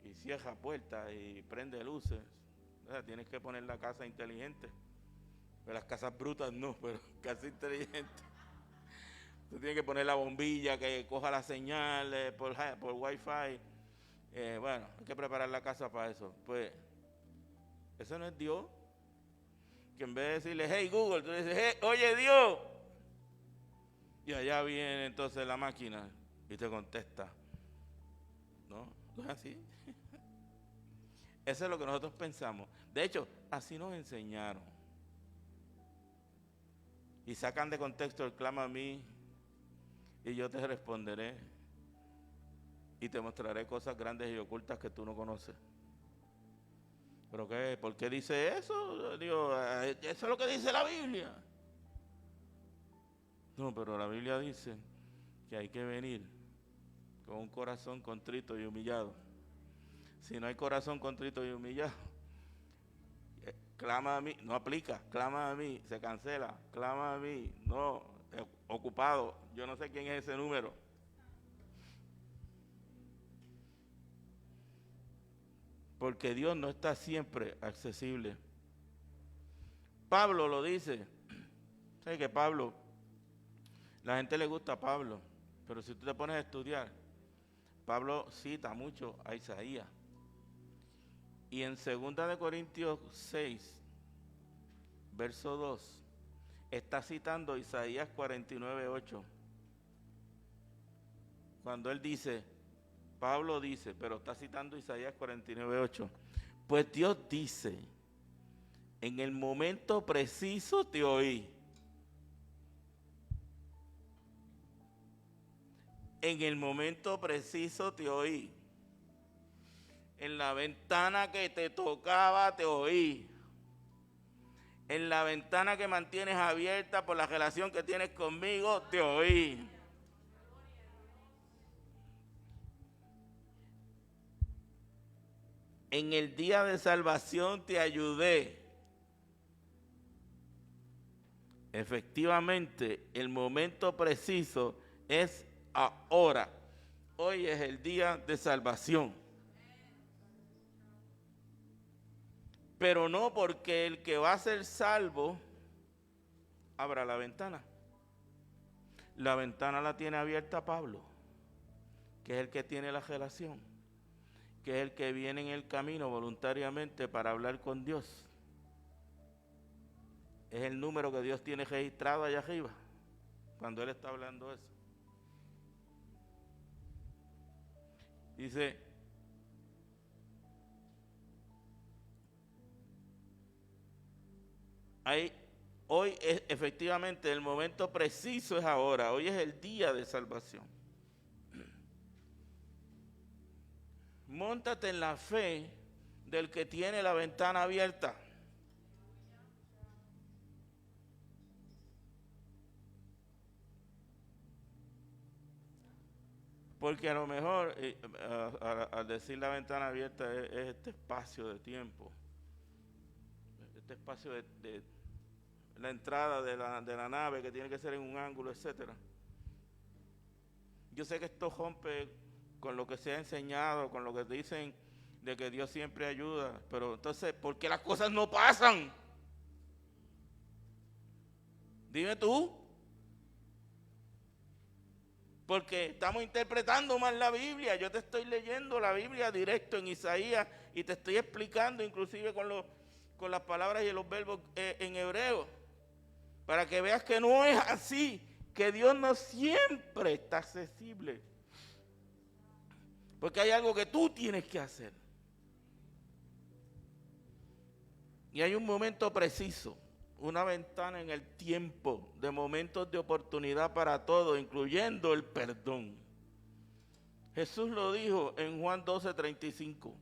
y cierra puertas y prende luces. O sea, tienes que poner la casa inteligente. Pero las casas brutas no, pero casa inteligente. Tú tienes que poner la bombilla que coja la señal por Wi-Fi. Bueno, hay que preparar la casa para eso. Pues, eso no es Dios. Que en vez de decirle, hey Google, tú le dices, hey, oye Dios. Y allá viene entonces la máquina y te contesta. No, no es así. Eso es lo que nosotros pensamos. De hecho, así nos enseñaron. Y sacan de contexto el clama a mí y yo te responderé y te mostraré cosas grandes y ocultas que tú no conoces. ¿Pero qué? ¿Por qué dice eso? Digo, eso es lo que dice la Biblia. No, pero la Biblia dice que hay que venir con un corazón contrito y humillado Si no hay corazón contrito y humillado, clama a mí, no aplica, clama a mí, se cancela, clama a mí, no, ocupado, yo no sé quién es ese número. Porque Dios no está siempre accesible. Pablo lo dice. ¿Sabes que Pablo? La gente le gusta a Pablo, pero si tú te pones a estudiar, Pablo cita mucho a Isaías. Y en 2 de Corintios 6, verso 2, está citando Isaías 49:8. Cuando él dice, Pablo dice, pero está citando Isaías 49:8. Pues Dios dice, en el momento preciso te oí. En el momento preciso te oí. En la ventana que te tocaba te oí. En la ventana que mantienes abierta por la relación que tienes conmigo te oí. En el día de salvación te ayudé. Efectivamente, el momento preciso es ahora. Hoy es el día de salvación. Pero no porque el que va a ser salvo abra la ventana. La ventana la tiene abierta Pablo, que es el que tiene la relación, que es el que viene en el camino voluntariamente para hablar con Dios. Es el número que Dios tiene registrado allá arriba, cuando Él está hablando eso. Dice, hoy es efectivamente el momento preciso es ahora, hoy es el día de salvación. Móntate en la fe del que tiene la ventana abierta. Porque a lo mejor, al decir la ventana abierta, es este espacio de tiempo, este espacio de la entrada de la nave que tiene que ser en un ángulo, etcétera. Yo sé que esto rompe con lo que se ha enseñado, con lo que dicen de que Dios siempre ayuda, pero entonces, ¿por qué las cosas no pasan? Dime tú. Porque estamos interpretando mal la Biblia. Yo te estoy leyendo la Biblia directo en Isaías y te estoy explicando inclusive con las palabras y los verbos en hebreo, para que veas que no es así, que Dios no siempre está accesible, porque hay algo que tú tienes que hacer. Y hay un momento preciso, una ventana en el tiempo de momentos de oportunidad para todo, incluyendo el perdón. Jesús lo dijo en Juan 12:35.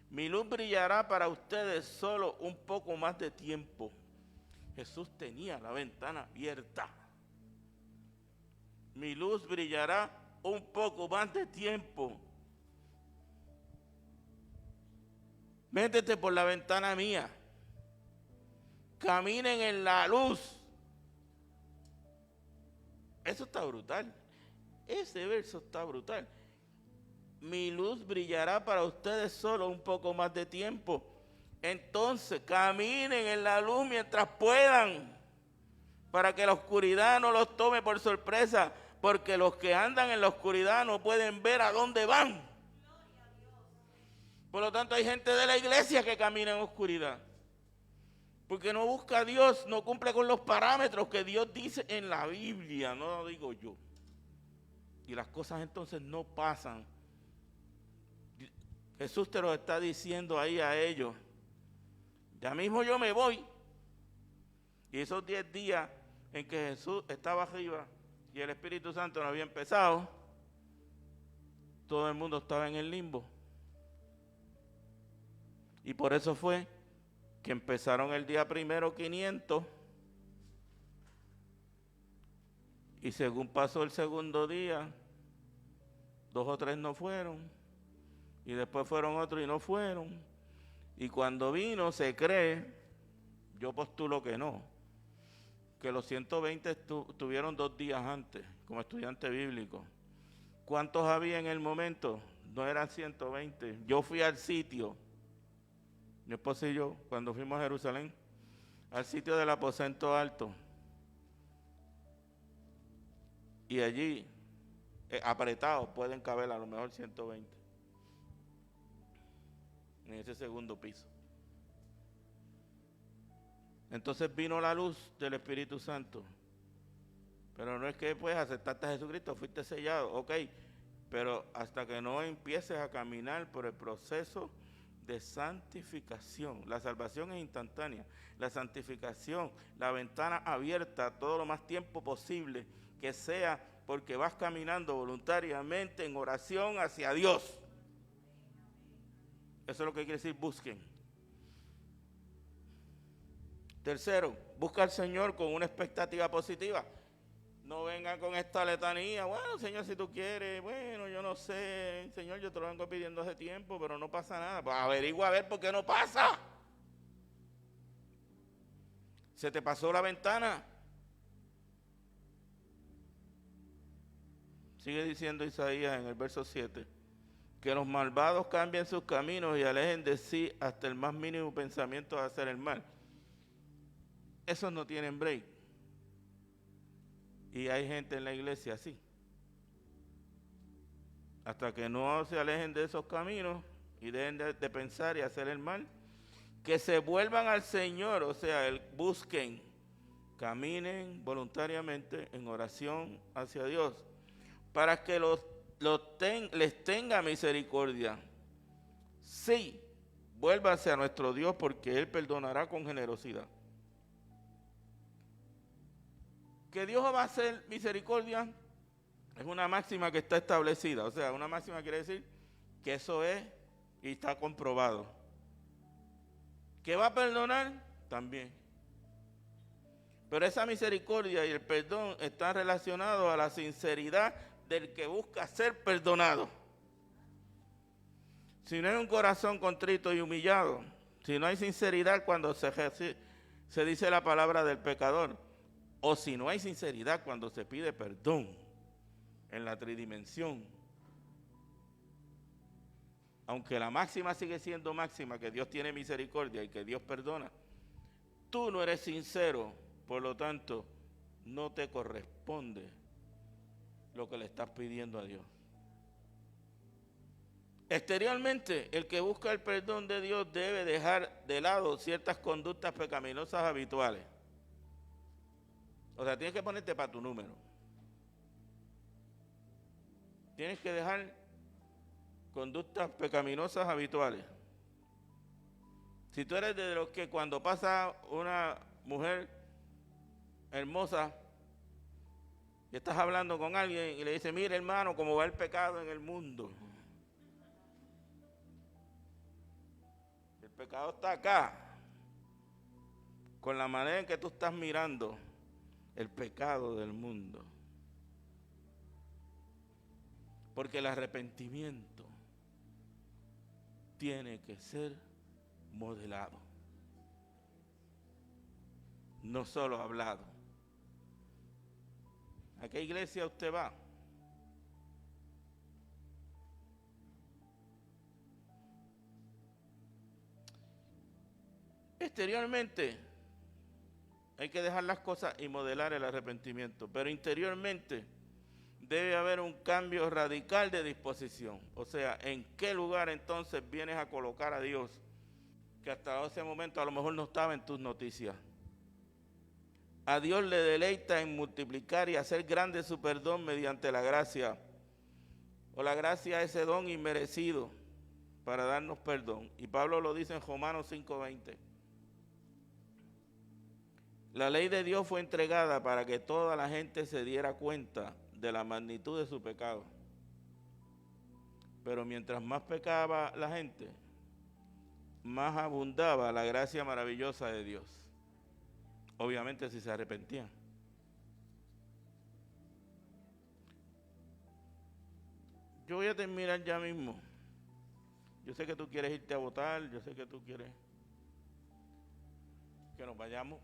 Mi luz brillará para ustedes solo un poco más de tiempo. Jesús tenía la ventana abierta. Mi luz brillará un poco más de tiempo. Métete por la ventana mía. Caminen en la luz. Eso está brutal. Ese verso está brutal. Mi luz brillará para ustedes solo un poco más de tiempo. Entonces caminen en la luz mientras puedan, para que la oscuridad no los tome por sorpresa, porque los que andan en la oscuridad no pueden ver a dónde van. Por lo tanto, hay gente de la iglesia que camina en oscuridad, porque no busca a Dios, no cumple con los parámetros que Dios dice en la Biblia, no lo digo yo. Y las cosas entonces no pasan. Jesús te lo está diciendo ahí a ellos. Ya mismo yo me voy. Y esos 10 días en que Jesús estaba arriba y el Espíritu Santo no había empezado, todo el mundo estaba en el limbo. Y por eso fue que empezaron el día primero 500, y según pasó el segundo día, 2 o 3 no fueron, Y después fueron otros y no fueron. Y cuando vino, se cree, yo postulo que no, que los 120 estuvieron 2 días antes, como estudiante bíblico. ¿Cuántos había en el momento? No eran 120. Yo fui al sitio, mi esposa y yo, cuando fuimos a Jerusalén, al sitio del aposento alto. Y allí, apretados, pueden caber a lo mejor 120. En ese segundo piso. Entonces vino la luz del Espíritu Santo. Pero no es que pues aceptaste a Jesucristo, fuiste sellado, ok. Pero hasta que no empieces a caminar por el proceso de santificación. La salvación es instantánea. La santificación, la ventana abierta todo lo más tiempo posible, que sea porque vas caminando voluntariamente en oración hacia Dios. Eso es lo que quiere decir busquen. Tercero, busca al Señor con una expectativa positiva. No vengan con esta letanía, bueno, Señor, si tú quieres, bueno, yo no sé, Señor, yo te lo vengo pidiendo hace tiempo, pero no pasa nada. Pues averigua a ver por qué no pasa. ¿Se te pasó la ventana? Sigue diciendo Isaías en el verso 7, que los malvados cambien sus caminos y alejen de sí hasta el más mínimo pensamiento de hacer el mal. Esos no tienen break. Y hay gente en la iglesia así. Hasta que no se alejen de esos caminos y dejen de pensar y hacer el mal, que se vuelvan al Señor, o sea, busquen, caminen voluntariamente en oración hacia Dios, para que les tenga misericordia. Sí, vuélvanse a nuestro Dios, porque Él perdonará con generosidad. Que Dios va a hacer misericordia es una máxima que está establecida. O sea, una máxima quiere decir que eso es y está comprobado. ¿Que va a perdonar? También. Pero esa misericordia y el perdón están relacionados a la sinceridad del que busca ser perdonado. Si no hay un corazón contrito y humillado, si no hay sinceridad cuando se dice la palabra del pecador, o si no hay sinceridad cuando se pide perdón en la tridimensión, aunque la máxima sigue siendo máxima, que Dios tiene misericordia y que Dios perdona, tú no eres sincero, por lo tanto, no te corresponde lo que le estás pidiendo a Dios. Exteriormente, el que busca el perdón de Dios debe dejar de lado ciertas conductas pecaminosas habituales. O sea, tienes que ponerte para tu número. Tienes que dejar conductas pecaminosas habituales. Si tú eres de los que cuando pasa una mujer hermosa y estás hablando con alguien y le dices, mire hermano, cómo va el pecado en el mundo. El pecado está acá, con la manera en que tú estás mirando el pecado del mundo. Porque el arrepentimiento tiene que ser modelado, no solo hablado. ¿A qué iglesia usted va? Exteriormente hay que dejar las cosas y modelar el arrepentimiento, pero interiormente debe haber un cambio radical de disposición. O sea, ¿en qué lugar entonces vienes a colocar a Dios que hasta ese momento a lo mejor no estaba en tus noticias? A Dios le deleita en multiplicar y hacer grande su perdón mediante la gracia. O la gracia, ese don inmerecido para darnos perdón. Y Pablo lo dice en Romanos 5:20. La ley de Dios fue entregada para que toda la gente se diera cuenta de la magnitud de su pecado. Pero mientras más pecaba la gente, más abundaba la gracia maravillosa de Dios. Obviamente si se arrepentían. Yo voy a terminar ya mismo. Yo sé que tú quieres irte a votar, yo sé que tú quieres que nos vayamos.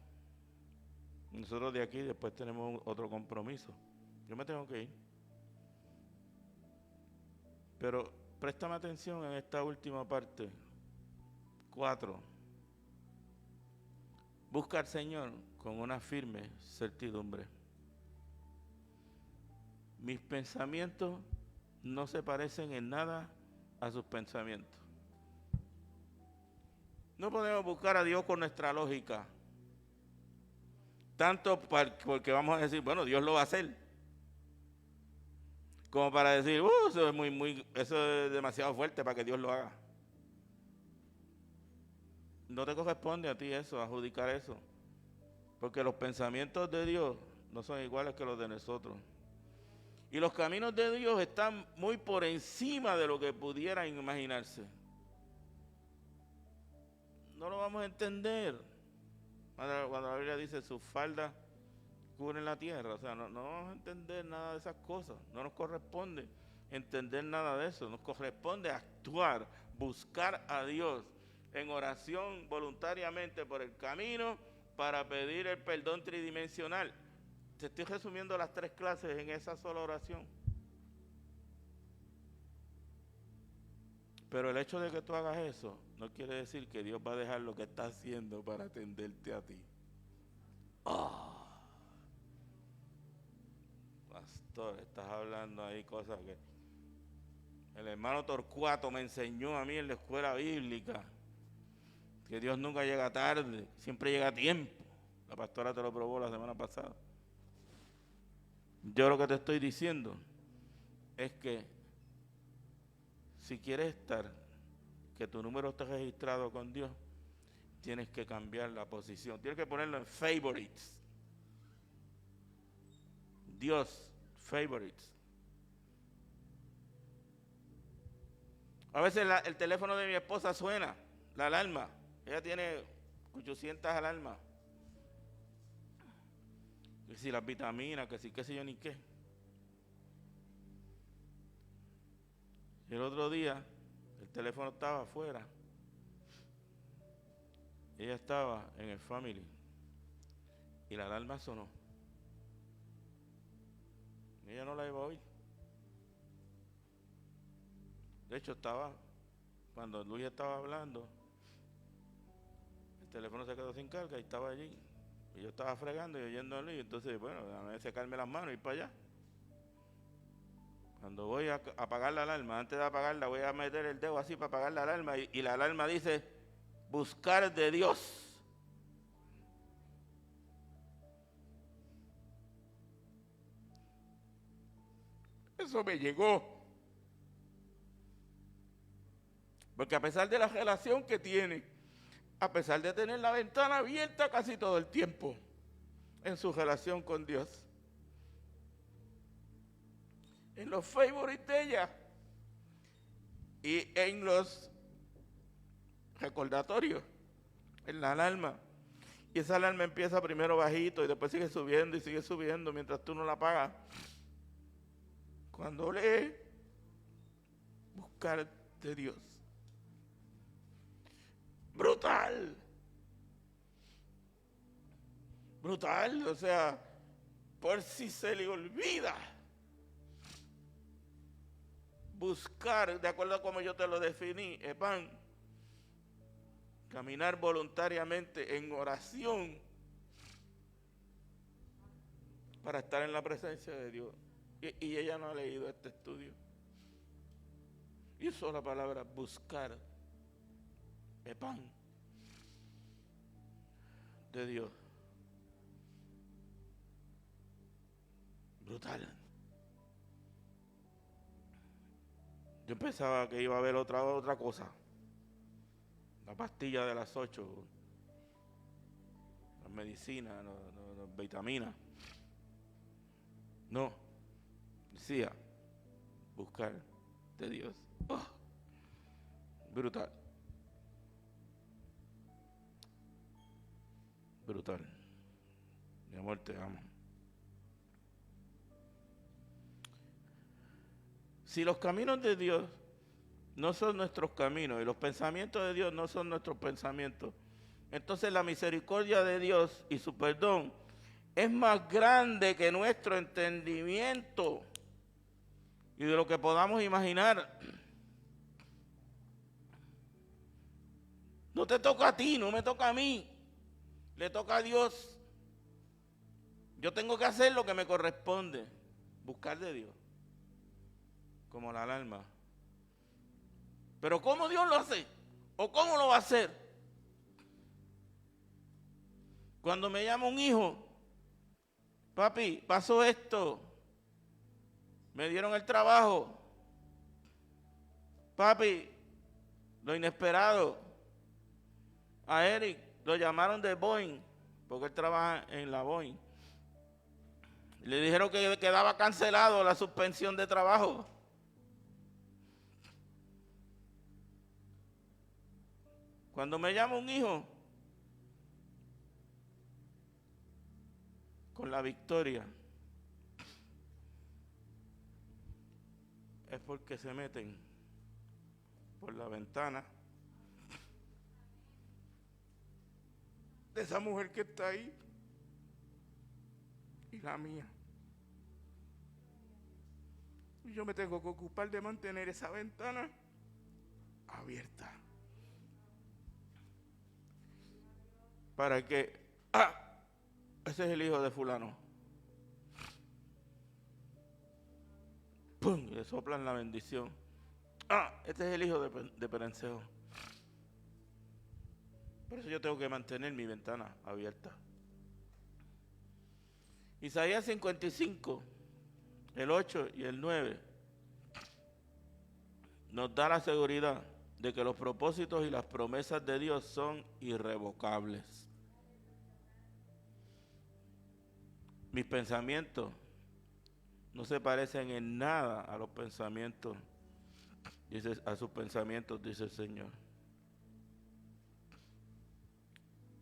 Nosotros de aquí después tenemos otro compromiso. Yo me tengo que ir. Pero préstame atención en esta última parte. 4. Busca al Señor con una firme certidumbre. Mis pensamientos no se parecen en nada a sus pensamientos. No podemos buscar a Dios con nuestra lógica. Tanto porque vamos a decir, bueno, Dios lo va a hacer. Como para decir, eso es demasiado fuerte para que Dios lo haga. No te corresponde a ti eso, adjudicar eso. Porque los pensamientos de Dios no son iguales que los de nosotros. Y los caminos de Dios están muy por encima de lo que pudieran imaginarse. No lo vamos a entender. Cuando la Biblia dice sus faldas cubren la tierra, o sea, no vamos a entender nada de esas cosas. No nos corresponde entender nada de eso. Nos corresponde actuar, buscar a Dios en oración voluntariamente por el camino para pedir el perdón tridimensional. Te estoy resumiendo las 3 clases en esa sola oración. Pero el hecho de que tú hagas eso no quiere decir que Dios va a dejar lo que está haciendo para atenderte a ti. Pastor, estás hablando ahí cosas que el hermano Torcuato me enseñó a mí en la escuela bíblica, que Dios nunca llega tarde, siempre llega a tiempo. La pastora te lo probó la semana pasada. Yo lo que te estoy diciendo es que si quieres que tu número esté registrado con Dios, tienes que cambiar la posición. Tienes que ponerlo en favorites. Dios, favorites. A veces el teléfono de mi esposa suena, la alarma. Ella tiene 800 alarmas. Que si las vitaminas, que si qué sé yo ni qué. Y el otro día, el teléfono estaba afuera. Ella estaba en el family. Y la alarma sonó. Ella no la iba a oír. De hecho, cuando Luis estaba hablando, el teléfono se quedó sin carga y estaba allí. Y yo estaba fregando y oyendo a Luis. Entonces, bueno, déjame secarme las manos y ir para allá. Cuando voy a apagar la alarma, antes de apagarla, voy a meter el dedo así para apagar la alarma. Y la alarma dice, buscar de Dios. Eso me llegó. Porque a pesar de la relación que tiene, a pesar de tener la ventana abierta casi todo el tiempo en su relación con Dios, en los favorites de ella y en los recordatorios, en la alarma. Y esa alarma empieza primero bajito y después sigue subiendo mientras tú no la apagas. Cuando lee, buscar de Dios. Brutal. Brutal, o sea, por si se le olvida. Buscar, de acuerdo a como yo te lo definí, Epan, caminar voluntariamente en oración para estar en la presencia de Dios. Y ella no ha leído este estudio. Y usó la palabra buscar, Epan, de Dios. Brutal. Yo pensaba que iba a haber otra cosa. La pastilla de las 8, las medicinas, las vitaminas. No, decía, buscar de Dios. Oh, brutal. Brutal. Mi amor, te amo. Si los caminos de Dios no son nuestros caminos y los pensamientos de Dios no son nuestros pensamientos. Entonces la misericordia de Dios y su perdón es más grande que nuestro entendimiento y de lo que podamos imaginar. No te toca a ti, no me toca a mí, le toca a Dios. Yo tengo que hacer lo que me corresponde, buscar de Dios, como la alarma. Pero ¿cómo Dios lo hace? ¿O cómo lo va a hacer? Cuando me llama un hijo, papi, pasó esto, me dieron el trabajo, papi, lo inesperado, a Eric lo llamaron de Boeing, porque él trabaja en la Boeing, le dijeron que quedaba cancelado la suspensión de trabajo. Cuando me llama un hijo, con la victoria, es porque se meten por la ventana de esa mujer que está ahí y la mía. Y yo me tengo que ocupar de mantener esa ventana abierta. Para que, ese es el hijo de fulano. ¡Pum! Y le soplan la bendición. Este es el hijo de Perencejo. Por eso yo tengo que mantener mi ventana abierta. Isaías 55, el 8 y el 9, nos da la seguridad de que los propósitos y las promesas de Dios son irrevocables. Mis pensamientos no se parecen en nada a los pensamientos, a sus pensamientos, dice el Señor.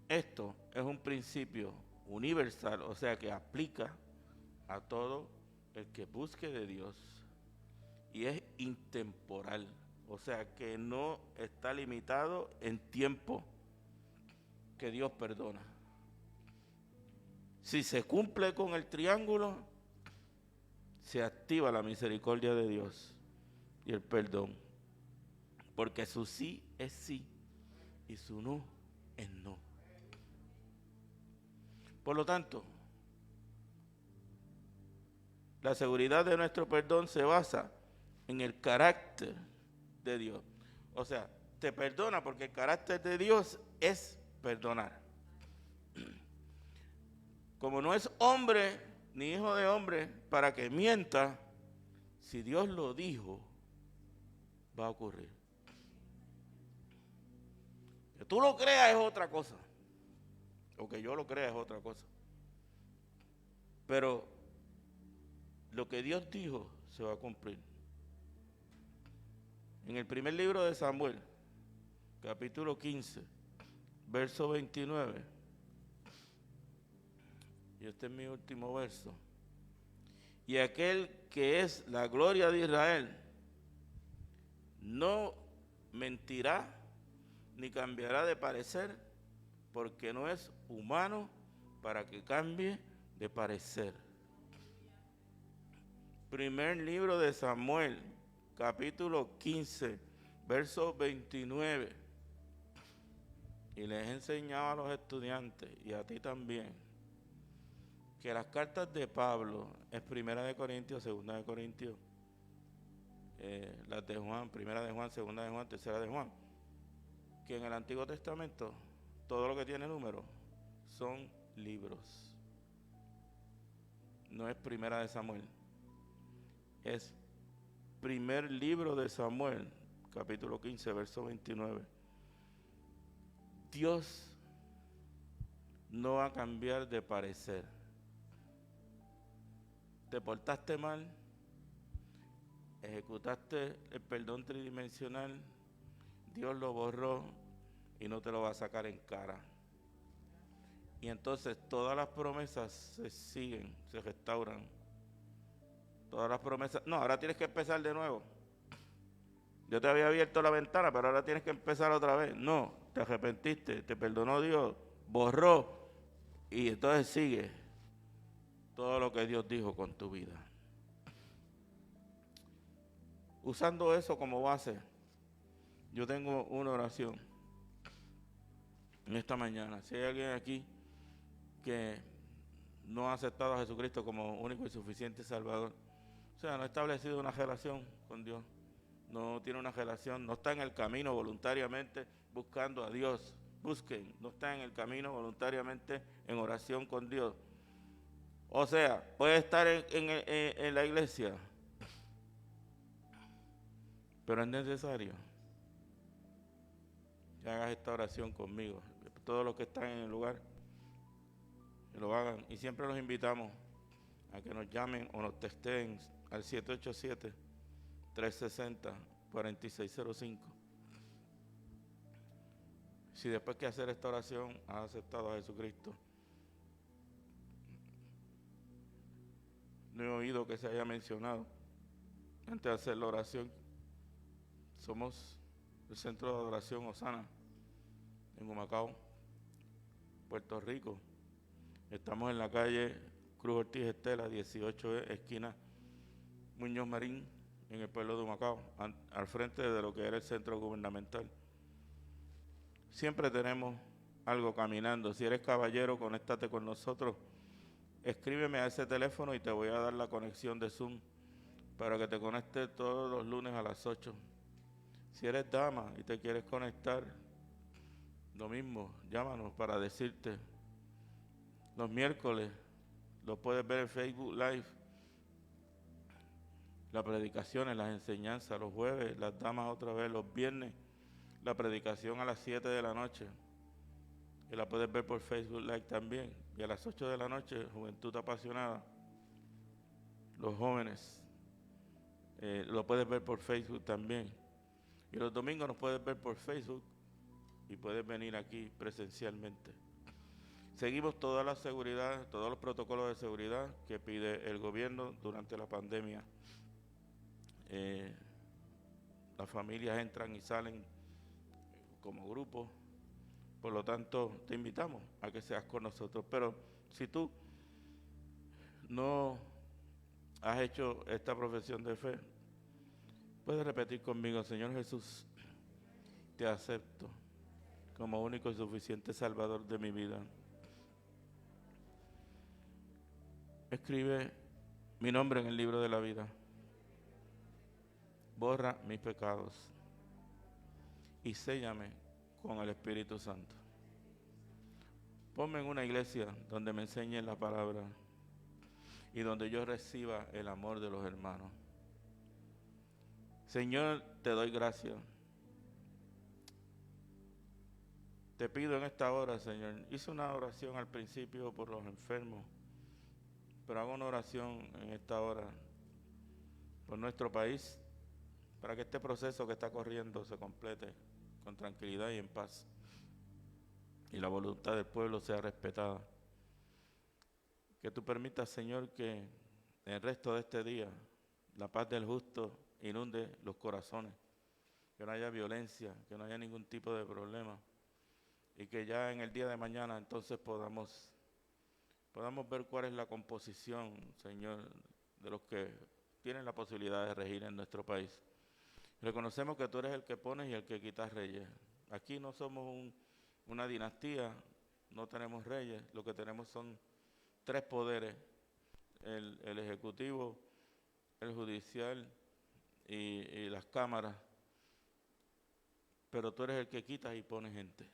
Esto es un principio universal, o sea que aplica a todo el que busque de Dios. Y es intemporal, o sea que no está limitado en tiempo que Dios perdona. Si se cumple con el triángulo, se activa la misericordia de Dios y el perdón. Porque su sí es sí y su no es no. Por lo tanto, la seguridad de nuestro perdón se basa en el carácter de Dios. O sea, te perdona porque el carácter de Dios es perdonar. Como no es hombre ni hijo de hombre para que mienta, si Dios lo dijo, va a ocurrir. Que tú lo creas es otra cosa, o que yo lo crea es otra cosa. Pero lo que Dios dijo se va a cumplir. En el primer libro de Samuel, capítulo 15, verso 29, y este es mi último verso. Y aquel que es la gloria de Israel no mentirá ni cambiará de parecer, porque no es humano para que cambie de parecer. Primer libro de Samuel, capítulo 15, verso 29. Y les enseñaba a los estudiantes y a ti también que las cartas de Pablo es Primera de Corintios, Segunda de Corintios, las de Juan, Primera de Juan, Segunda de Juan, Tercera de Juan, que en el Antiguo Testamento todo lo que tiene número son libros. No es Primera de Samuel, es primer libro de Samuel, capítulo 15, verso 29. Dios no va a cambiar de parecer. Te portaste mal, ejecutaste el perdón tridimensional, Dios lo borró y no te lo va a sacar en cara. Y entonces todas las promesas se siguen, se restauran. Todas las promesas, no, ahora tienes que empezar de nuevo. Yo te había abierto la ventana, pero ahora tienes que empezar otra vez. No, te arrepentiste, te perdonó Dios, borró y entonces sigue todo lo que Dios dijo con tu vida. Usando eso como base, yo tengo una oración en esta mañana. Si hay alguien aquí que no ha aceptado a Jesucristo como único y suficiente Salvador, o sea, no ha establecido una relación con Dios, no tiene una relación, no está en el camino voluntariamente buscando a Dios, busquen, no está en el camino voluntariamente en oración con Dios. O sea, puede estar en la iglesia, pero es necesario que hagas esta oración conmigo. Todos los que están en el lugar, que lo hagan. Y siempre los invitamos a que nos llamen o nos texten al 787-360-4605. Si después que hacer esta oración has aceptado a Jesucristo, no he oído que se haya mencionado antes de hacer la oración. Somos el Centro de Adoración Osana en Humacao, Puerto Rico. Estamos en la calle Cruz Ortiz Estela, 18E, esquina Muñoz Marín, en el pueblo de Humacao, al frente de lo que era el centro gubernamental. Siempre tenemos algo caminando. Si eres caballero, conéctate con nosotros. Escríbeme a ese teléfono y te voy a dar la conexión de Zoom para que te conectes todos los lunes a las 8. Si eres dama y te quieres conectar, lo mismo, llámanos para decirte. Los miércoles lo puedes ver en Facebook Live. Las predicaciones, las enseñanzas, los jueves, las damas otra vez, los viernes, la predicación a las 7 de la noche. Y la puedes ver por Facebook Live también. Y a las 8 de la noche, Juventud Apasionada. Los jóvenes, lo puedes ver por Facebook también. Y los domingos nos puedes ver por Facebook y puedes venir aquí presencialmente. Seguimos toda la seguridad, todos los protocolos de seguridad que pide el gobierno durante la pandemia. Las familias entran y salen como grupo, por lo tanto te invitamos a que seas con nosotros. Pero si tú no has hecho esta profesión de fe, puedes repetir conmigo: Señor Jesús, te acepto como único y suficiente Salvador de mi vida. Escribe mi nombre en el libro de la vida. Borra mis pecados y séllame con el Espíritu Santo. Ponme en una iglesia donde me enseñen la palabra y donde yo reciba el amor de los hermanos. Señor, te doy gracias. Te pido en esta hora, Señor, hice una oración al principio por los enfermos, pero hago una oración en esta hora por nuestro país, para que este proceso que está corriendo se complete con tranquilidad y en paz, y la voluntad del pueblo sea respetada. Que tú permitas, Señor, que en el resto de este día la paz del justo inunde los corazones, que no haya violencia, que no haya ningún tipo de problema, y que ya en el día de mañana entonces podamos ver cuál es la composición, Señor, de los que tienen la posibilidad de regir en nuestro país. Reconocemos que tú eres el que pones y el que quitas reyes. Aquí no somos una dinastía, no tenemos reyes, lo que tenemos son tres poderes: el ejecutivo, el judicial y las cámaras. Pero tú eres el que quitas y pones gente.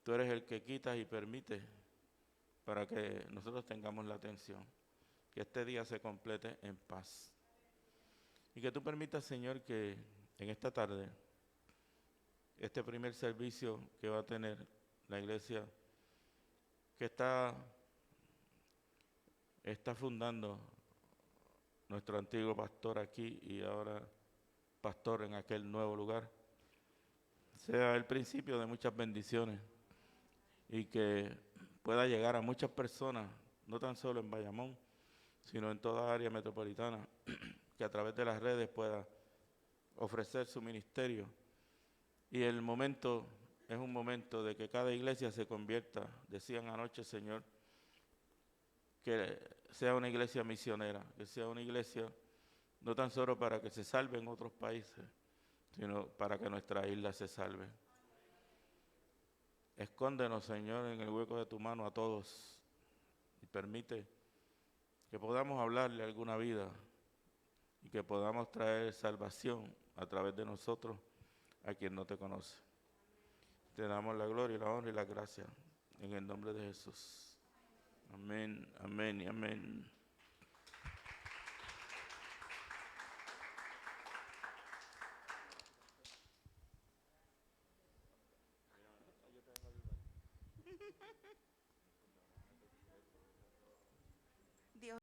Tú eres el que quitas y permites para que nosotros tengamos la atención, que este día se complete en paz. Y que tú permitas, Señor, que en esta tarde, este primer servicio que va a tener la iglesia que está fundando nuestro antiguo pastor aquí y ahora pastor en aquel nuevo lugar, sea el principio de muchas bendiciones y que pueda llegar a muchas personas, no tan solo en Bayamón, sino en toda área metropolitana, que a través de las redes pueda ofrecer su ministerio. Y el momento es un momento de que cada iglesia se convierta, decían anoche, Señor, que sea una iglesia misionera, que sea una iglesia no tan solo para que se salven otros países, sino para que nuestra isla se salve. Escóndenos, Señor, en el hueco de tu mano a todos y permite que podamos hablarle a alguna vida y que podamos traer salvación a través de nosotros a quien no te conoce. Te damos la gloria, la honra y la gracia en el nombre de Jesús. Amén, amén y amén.